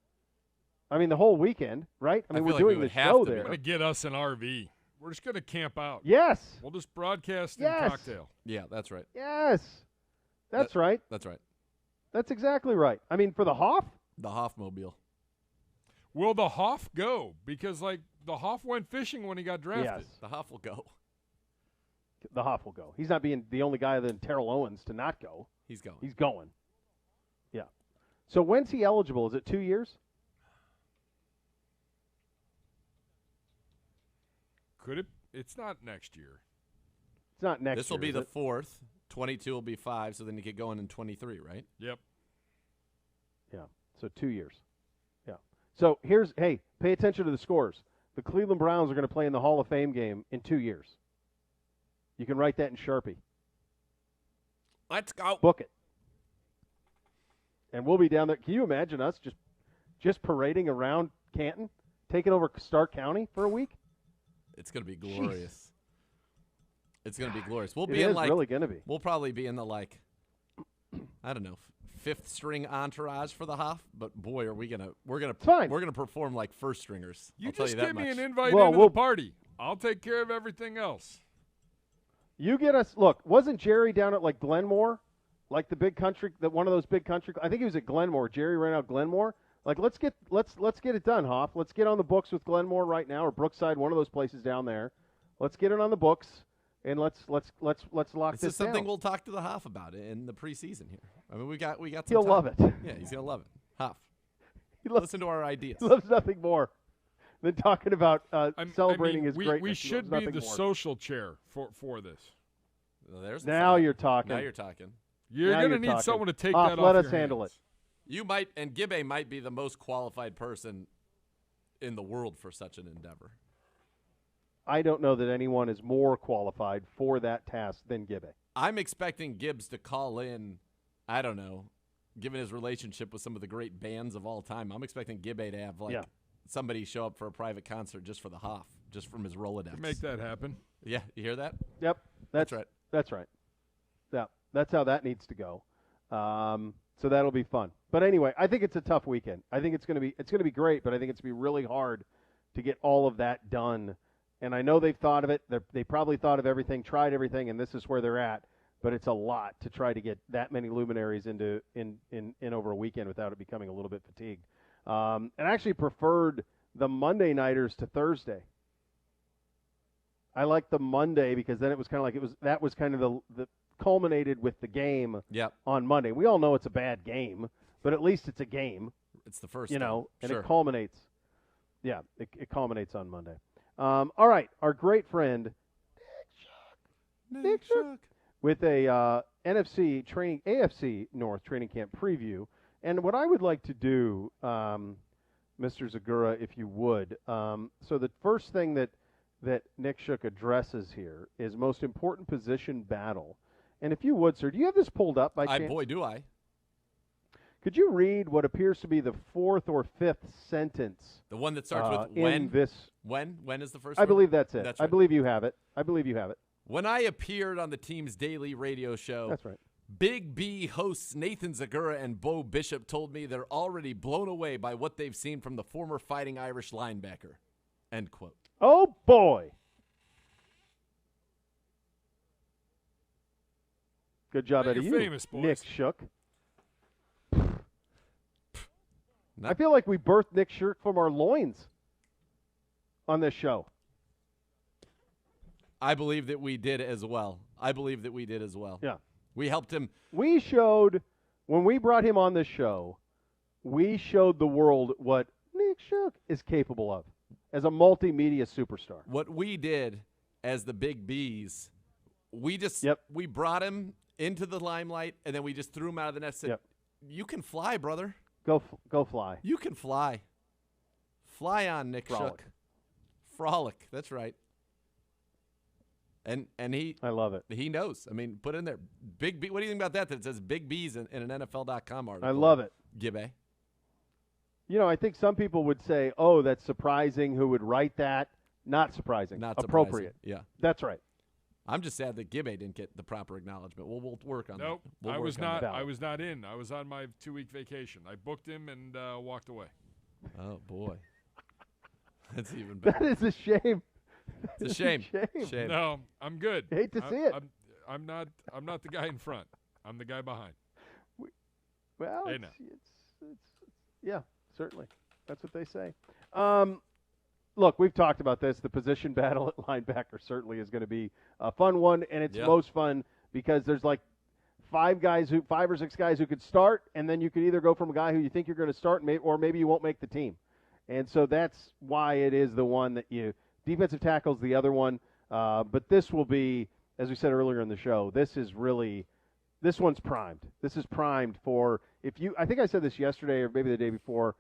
Speaker 2: I mean, the whole weekend, right? I mean, we're doing the show there.
Speaker 3: They're going to get us an RV. We're just going to camp out.
Speaker 2: Yes.
Speaker 3: We'll just broadcast and cocktail.
Speaker 1: Yeah, that's right.
Speaker 2: Yes. That's right.
Speaker 1: That's right.
Speaker 2: That's exactly right. I mean, for the Hoff?
Speaker 1: The Hoffmobile.
Speaker 3: Will the Hoff go? Because, like, the Hoff went fishing when he got drafted.
Speaker 2: Yes.
Speaker 1: The Hoff will go.
Speaker 2: The Hoff will go. He's not being the only guy other than Terrell Owens to not go.
Speaker 1: He's going.
Speaker 2: He's going. Yeah. So when's he eligible? Is it 2 years?
Speaker 3: Could it? It's not next year.
Speaker 2: It's not next year.
Speaker 1: This will be the fourth. 22 will be 5, so then you get going in 23, right?
Speaker 3: Yep.
Speaker 2: Yeah. So 2 years. Yeah. So hey, pay attention to the scores. The Cleveland Browns are going to play in the Hall of Fame game in 2 years. You can write that in Sharpie.
Speaker 1: Let's go.
Speaker 2: Book it. And we'll be down there. Can you imagine us just parading around Canton, taking over Stark County for a week?
Speaker 1: It's going to be glorious. Jeez. It's going to be glorious. We'll
Speaker 2: really going to be.
Speaker 1: We'll probably be in the I don't know, fifth string entourage for the Hoff. But boy, are we're gonna perform like first stringers.
Speaker 3: You
Speaker 1: I'll tell
Speaker 3: just
Speaker 1: you that
Speaker 3: give
Speaker 1: much.
Speaker 3: me an invite into the party. I'll take care of everything else.
Speaker 2: You get us. Look, wasn't Jerry down at like Glenmore, like the big country, one of those big country? I think he was at Glenmore. Jerry ran out Glenmore. Like let's get it done, Hoff. Let's get on the books with Glenmore right now, or Brookside, one of those places down there. Let's get it on the books. And let's lock this down.
Speaker 1: This is something we'll talk to the Hoff about in the preseason here. I mean, we got some
Speaker 2: He'll
Speaker 1: time.
Speaker 2: love it.
Speaker 1: Yeah, he's gonna love it. Hoff. Listen to our ideas.
Speaker 2: He loves nothing more than talking about celebrating his greatness.
Speaker 3: We should be the social chair for this.
Speaker 1: Well,
Speaker 2: now you're talking.
Speaker 1: Now you're talking.
Speaker 3: You're going to need someone to take that off
Speaker 2: let us
Speaker 3: your
Speaker 2: handle
Speaker 3: hands.
Speaker 2: it.
Speaker 1: You might, and Gibbe might be the most qualified person in the world for such an endeavor.
Speaker 2: I don't know that anyone is more qualified for that task than Gibbe.
Speaker 1: I'm expecting Gibbs to call in, I don't know, given his relationship with some of the great bands of all time. I'm expecting Gibbe to have somebody show up for a private concert just for the Hoff, just from his Rolodex.
Speaker 3: To make that happen.
Speaker 1: Yeah, you hear that?
Speaker 2: Yep,
Speaker 1: that's right.
Speaker 2: That's right. Yeah, that's how that needs to go. So that'll be fun. But anyway, I think it's a tough weekend. I think it's going to be great, but I think it's going to be really hard to get all of that done. And I know they've thought of it. They probably thought of everything, tried everything, and this is where they're at. But it's a lot to try to get that many luminaries in over a weekend without it becoming a little bit fatigued. And I actually preferred the Monday nighters to Thursday. I liked the Monday because then it was kind of like that was kind of the culminated with the game on Monday. We all know it's a bad game, but at least it's a game.
Speaker 1: It's the first,
Speaker 2: and
Speaker 1: sure.
Speaker 2: It culminates. Yeah, it culminates on Monday. All right, our great friend Nick Shook with a AFC North training camp preview. And what I would like to do, Mr. Zegura, if you would, so the first thing that Nick Shook addresses here is most important position battle. And if you would, sir, do you have this pulled up by chance?
Speaker 1: Boy, do I.
Speaker 2: Could you read what appears to be the fourth or fifth sentence?
Speaker 1: The one that starts with when? When is the first one?
Speaker 2: I believe that's it.
Speaker 1: That's right.
Speaker 2: I believe you have it.
Speaker 1: When I appeared on the team's daily radio show,
Speaker 2: that's right.
Speaker 1: Big B hosts Nathan Zegura and Beau Bishop told me they're already blown away by what they've seen from the former Fighting Irish linebacker. End quote.
Speaker 2: Oh, boy. Good job out of you,
Speaker 3: famous, boys.
Speaker 2: Nick Shook. I feel like we birthed Nick Shook from our loins on this show.
Speaker 1: I believe that we did as well.
Speaker 2: Yeah.
Speaker 1: We helped him.
Speaker 2: We showed, when we brought him on this show, we showed the world what Nick Shook is capable of as a multimedia superstar.
Speaker 1: What we did as the big B's. We just we brought him into the limelight, and then we just threw him out of the nest. Said, you can fly, brother.
Speaker 2: Go fly.
Speaker 1: You can fly. Fly on, Nick Shook. Frolic. That's right. And he,
Speaker 2: I love it.
Speaker 1: He knows. I mean, put in there big B. What do you think about that? That it says big B's in an NFL.com article.
Speaker 2: I love it.
Speaker 1: Gibbe.
Speaker 2: You know, I think some people would say, "Oh, that's surprising." Who would write that? Not surprising.
Speaker 1: Not
Speaker 2: appropriate.
Speaker 1: Surprising. Yeah,
Speaker 2: that's right.
Speaker 1: I'm just sad that Gibbe didn't get the proper acknowledgement. We'll work on that.
Speaker 3: Nope,
Speaker 1: We'll
Speaker 3: I was not.
Speaker 1: That.
Speaker 3: I was not in. I was on my 2-week vacation. I booked him and walked away.
Speaker 1: Oh boy, that's even better.
Speaker 2: That is a shame.
Speaker 1: It's a shame.
Speaker 2: Shame.
Speaker 3: No, I'm good.
Speaker 2: Hate to see it.
Speaker 3: I'm not the guy in front. I'm the guy behind.
Speaker 2: Well,
Speaker 3: hey,
Speaker 2: it's yeah, certainly. That's what they say. Look, we've talked about this. The position battle at linebacker certainly is going to be a fun one, and it's most fun because there's like 5 or 6 guys who could start, and then you could either go from a guy who you think you're going to start, or maybe you won't make the team. And so that's why it is the one that you – defensive tackle's the other one. But this will be, as we said earlier in the show, this one's primed. This is primed for I think I said this yesterday or maybe the day before.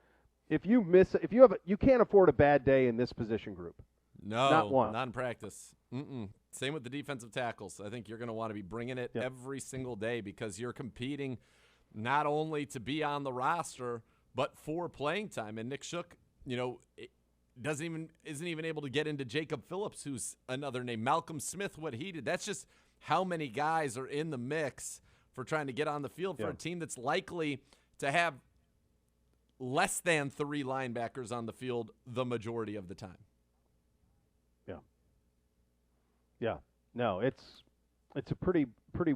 Speaker 2: You can't afford a bad day in this position group.
Speaker 1: No,
Speaker 2: not one.
Speaker 1: Not in practice. Same with the defensive tackles. I think you're going to want to be bringing it every single day because you're competing not only to be on the roster but for playing time. And Nick Shook, isn't even able to get into Jacob Phillips, who's another name. Malcolm Smith, what he did. That's just how many guys are in the mix for trying to get on the field for a team that's likely to have less than 3 linebackers on the field the majority of the time.
Speaker 2: Yeah. No, it's a pretty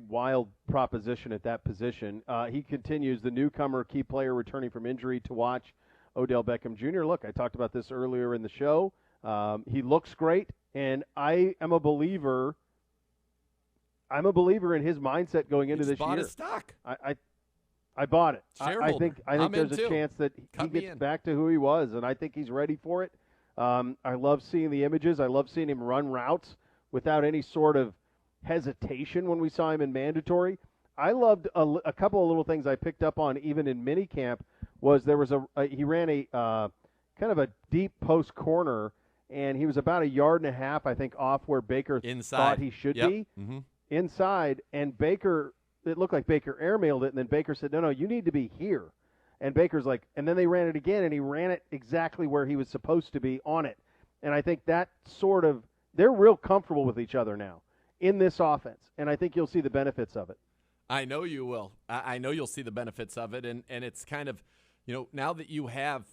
Speaker 2: wild proposition at that position. He continues, the newcomer key player returning from injury to watch, Odell Beckham Jr. Look, I talked about this earlier in the show. He looks great, and I am a believer. I'm a believer in his mindset going into this year.
Speaker 1: Bought his stock.
Speaker 2: I bought it. I think
Speaker 1: I'm
Speaker 2: there's a chance that he gets back to who he was, and I think he's ready for it. I love seeing the images. I love seeing him run routes without any sort of hesitation when we saw him in mandatory. I loved a couple of little things I picked up on even in minicamp. There was he ran a kind of a deep post corner, and he was about 1.5 yards, I think, off where Baker thought he should be.
Speaker 1: Mm-hmm.
Speaker 2: Inside, and Baker, it looked like Baker airmailed it, and then Baker said, no, you need to be here. And Baker's like, and then they ran it again, and he ran it exactly where he was supposed to be on it. And I think that sort of, they're real comfortable with each other now in this offense, and I think you'll see the benefits of it.
Speaker 1: I know you will. I know you'll see the benefits of it, and it's kind of, now that you have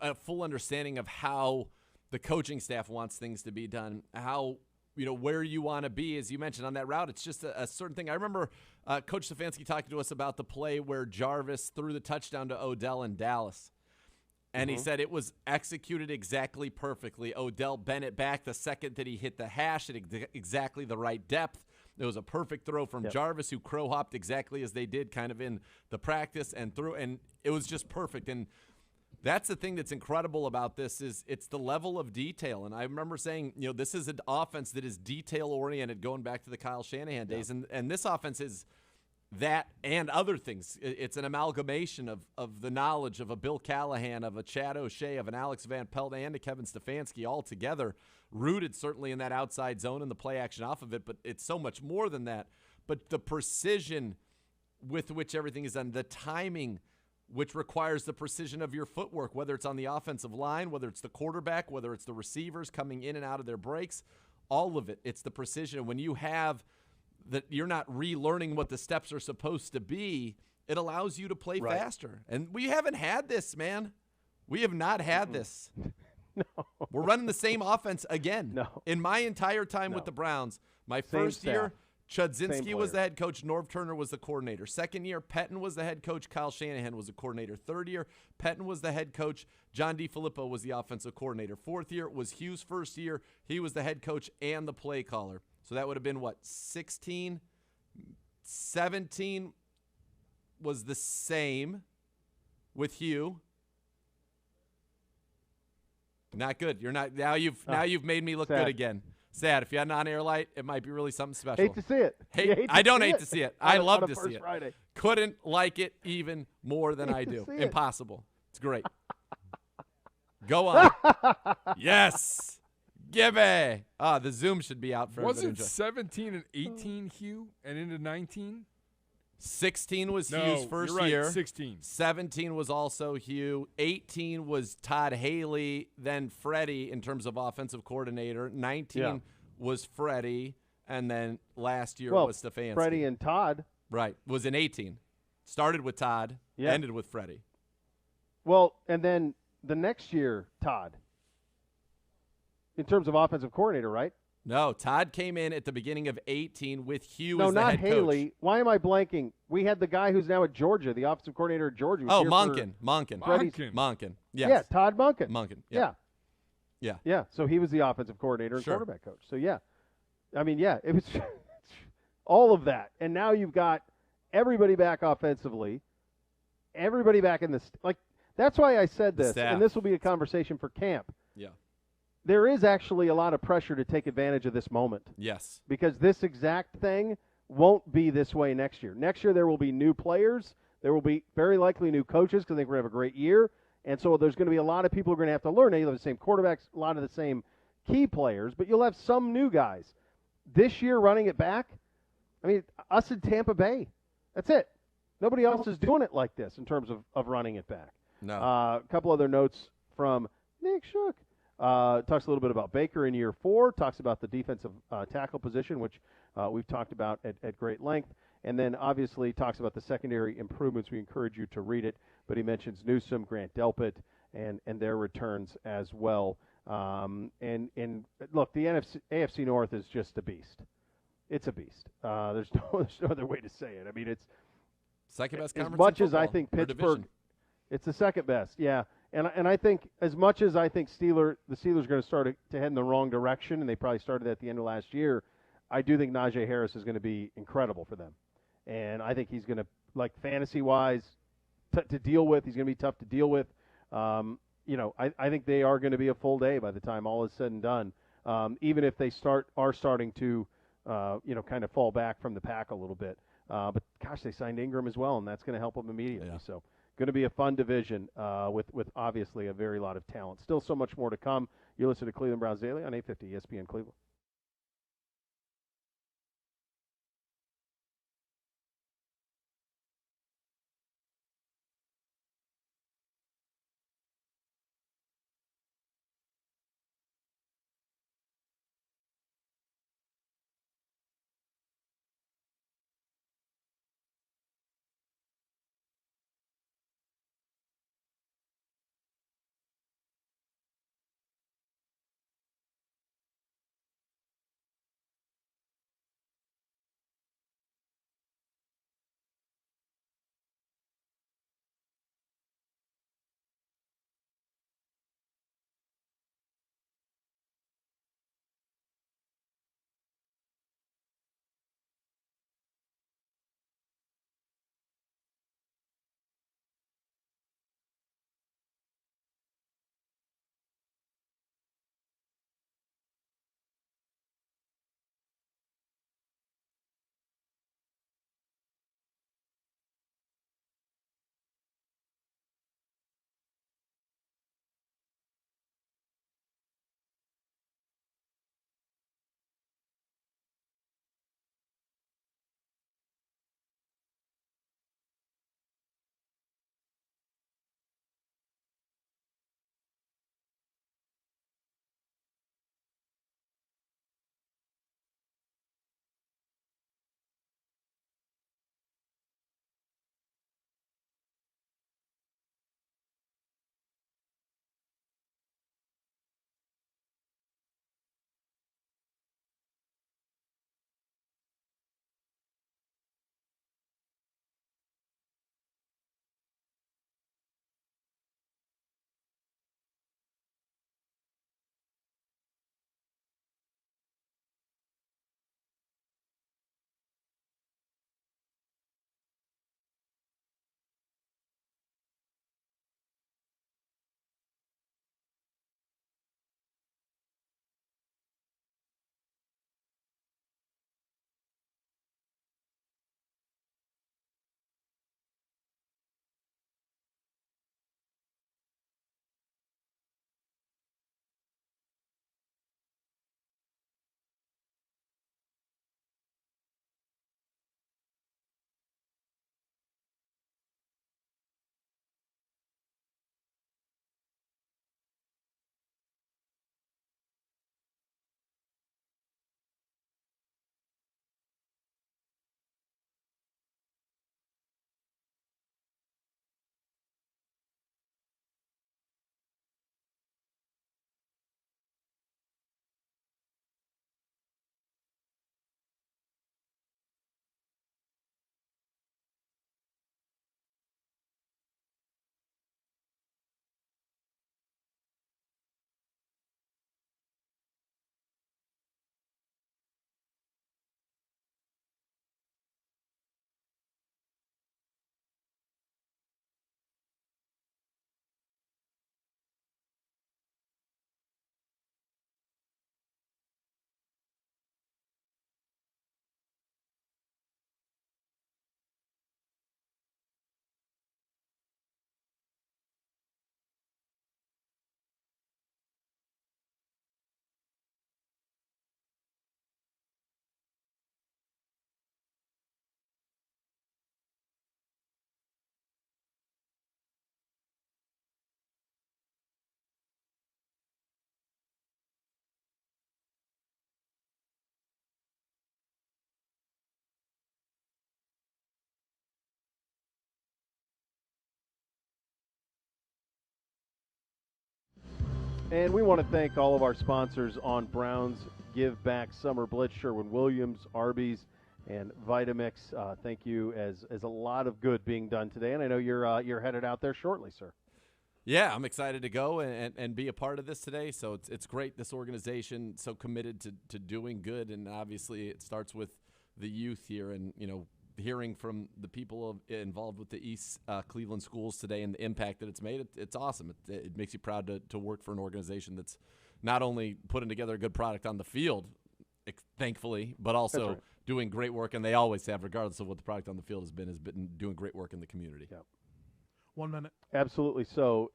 Speaker 1: a full understanding of how the coaching staff wants things to be done, how where you want to be, as you mentioned, on that route. It's just a certain thing. I remember Coach Stefanski talking to us about the play where Jarvis threw the touchdown to Odell in Dallas. And he said it was executed exactly perfectly. Odell bent it back the second that he hit the hash at exactly the right depth. It was a perfect throw from Jarvis, who crow-hopped exactly as they did kind of in the practice and threw. And it was just perfect. And that's the thing that's incredible about this is it's the level of detail. And I remember saying, this is an offense that is detail-oriented going back to the Kyle Shanahan days. And this offense is that and other things. It's an amalgamation of the knowledge of a Bill Callahan, of a Chad O'Shea, of an Alex Van Pelt, and a Kevin Stefanski all together, rooted certainly in that outside zone and the play action off of it. But it's so much more than that. But the precision with which everything is done, the timing – which requires the precision of your footwork, whether it's on the offensive line, whether it's the quarterback, whether it's the receivers coming in and out of their breaks, all of it. It's the precision. When you have that, you're not relearning what the steps are supposed to be, it allows you to play faster. And we haven't had this, man. We have not had this.
Speaker 2: No.
Speaker 1: We're running the same offense again.
Speaker 2: No.
Speaker 1: In my entire time with the Browns, my first year, Chudzinski was the head coach. Norv Turner was the coordinator. Second year, Pettin was the head coach. Kyle Shanahan was the coordinator. Third year, Pettin was the head coach. John DeFilippo was the offensive coordinator. Fourth year was Hugh's first year. He was the head coach and the play caller. So that would have been, 16? 17 was the same with Hugh. Not good. You're not now. You've made me look good again. Sad. If you had an on-air light, it might be really something special.
Speaker 2: Hate to see it.
Speaker 1: I don't hate to see it. I love to see
Speaker 2: First
Speaker 1: it.
Speaker 2: Friday.
Speaker 1: Couldn't like it even more than I
Speaker 2: Hate to
Speaker 1: do.
Speaker 2: see it.
Speaker 1: Impossible. It's great. Go on. Yes. Gibby. The Zoom should be out for everybody
Speaker 3: Wasn't
Speaker 1: to enjoy.
Speaker 3: 17 and 18 Hugh and into 19?
Speaker 1: 16 was
Speaker 3: No,
Speaker 1: Hugh's first
Speaker 3: you're right,
Speaker 1: year.
Speaker 3: 16.
Speaker 1: 17 was also Hugh. 18 was Todd Haley, then Freddie in terms of offensive coordinator. 19 was Freddie, and then last year was Stefanski.
Speaker 2: Freddie and Todd.
Speaker 1: Right. Was in 18. Started with Todd, ended with Freddie.
Speaker 2: Well, and then the next year, Todd. In terms of offensive coordinator, right?
Speaker 1: No, Todd came in at the beginning of 18 with Hugh
Speaker 2: No,
Speaker 1: as the
Speaker 2: not
Speaker 1: head
Speaker 2: Haley.
Speaker 1: coach.
Speaker 2: Why am I blanking? We had the guy who's now at Georgia, the offensive coordinator at Georgia.
Speaker 1: Oh, Monken. Monken. Yes.
Speaker 2: Yeah, Todd Monken.
Speaker 1: Monken.
Speaker 2: Yeah.
Speaker 1: Yeah.
Speaker 2: Yeah, so he was the offensive coordinator and quarterback coach. So, yeah. I mean, yeah, it was all of that. And now you've got everybody back offensively, everybody back in this. Like, that's why I said this, and this will be a conversation for camp.
Speaker 1: Yeah.
Speaker 2: There is actually a lot of pressure to take advantage of this moment.
Speaker 1: Yes.
Speaker 2: Because this exact thing won't be this way next year. Next year there will be new players. There will be very likely new coaches because I think we're going to have a great year. And so there's going to be a lot of people who are going to have to learn. Now, you'll have the same quarterbacks, a lot of the same key players, but you'll have some new guys. This year running it back, I mean, us in Tampa Bay, that's it. Nobody else is doing it like this in terms of running it back.
Speaker 1: No.
Speaker 2: A couple other notes from Nick Shook. Talks a little bit about Baker in year 4. Talks about the defensive tackle position, which we've talked about at great length. And then obviously talks about the secondary improvements. We encourage you to read it. But he mentions Newsome, Grant Delpit, and their returns as well. And look, the AFC North is just a beast. It's a beast. There's no other way to say it. I mean, it's
Speaker 1: second best
Speaker 2: as
Speaker 1: conference
Speaker 2: much
Speaker 1: in
Speaker 2: as I
Speaker 1: football,
Speaker 2: think
Speaker 1: or
Speaker 2: Pittsburgh.
Speaker 1: division.
Speaker 2: It's the second best, yeah. And I think as much as I think the Steelers are going to start to head in the wrong direction, and they probably started at the end of last year, I do think Najee Harris is going to be incredible for them. And I think he's going to, like fantasy-wise, to deal with. He's going to be tough to deal with. I think they are going to be a full day by the time all is said and done, even if they are starting to, kind of fall back from the pack a little bit. But, gosh, they signed Ingram as well, and that's going to help them immediately.
Speaker 1: Yeah.
Speaker 2: So going to be a fun division with obviously a very lot of talent. Still so much more to come. You listen to Cleveland Browns Daily on 850 ESPN Cleveland. And we want to thank all of our sponsors on Browns Give Back Summer Blitz, Sherwin-Williams, Arby's, and Vitamix. Thank you, as a lot of good being done today. And I know you're headed out there shortly, sir.
Speaker 1: Yeah, I'm excited to go and be a part of this today. So it's great, this organization so committed to doing good, and obviously it starts with the youth here, and hearing from the people involved with the East Cleveland schools today and the impact that it's made. It's awesome. It makes you proud to work for an organization that's not only putting together a good product on the field, thankfully, but also doing great work, and they always have, regardless of what the product on the field has been doing great work in the community.
Speaker 2: Yep.
Speaker 6: 1 minute.
Speaker 2: Absolutely. So,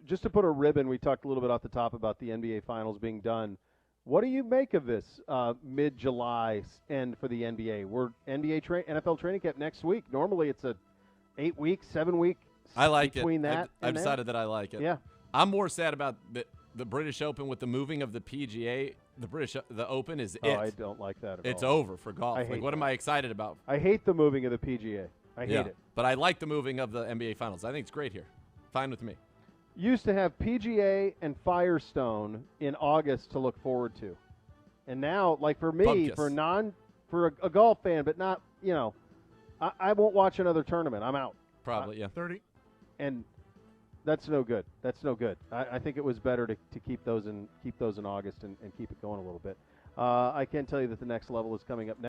Speaker 2: just to put a ribbon, we talked a little bit off the top about the NBA Finals being done. What do you make of this mid-July end for the NBA? We're NFL training camp next week. Normally, it's a 8-week, 7-week.
Speaker 1: I like
Speaker 2: between
Speaker 1: it.
Speaker 2: that.
Speaker 1: I've decided that I like it.
Speaker 2: Yeah.
Speaker 1: I'm more sad about the British Open with the moving of the PGA. The Open is it.
Speaker 2: I don't like that at all.
Speaker 1: It's over for golf.
Speaker 2: I hate
Speaker 1: what am I excited about?
Speaker 2: I hate the moving of the PGA. I hate it.
Speaker 1: But I like the moving of the NBA Finals. I think it's great here. Fine with me.
Speaker 2: Used to have PGA and Firestone in August to look forward to, and now, like for me,
Speaker 1: Bupkis.
Speaker 2: for a golf fan, but not I won't watch another tournament. I'm out.
Speaker 1: Probably, yeah.
Speaker 6: 30.
Speaker 2: And that's no good. That's no good. I think it was better to keep those in August and keep it going a little bit. I can tell you that the next level is coming up next.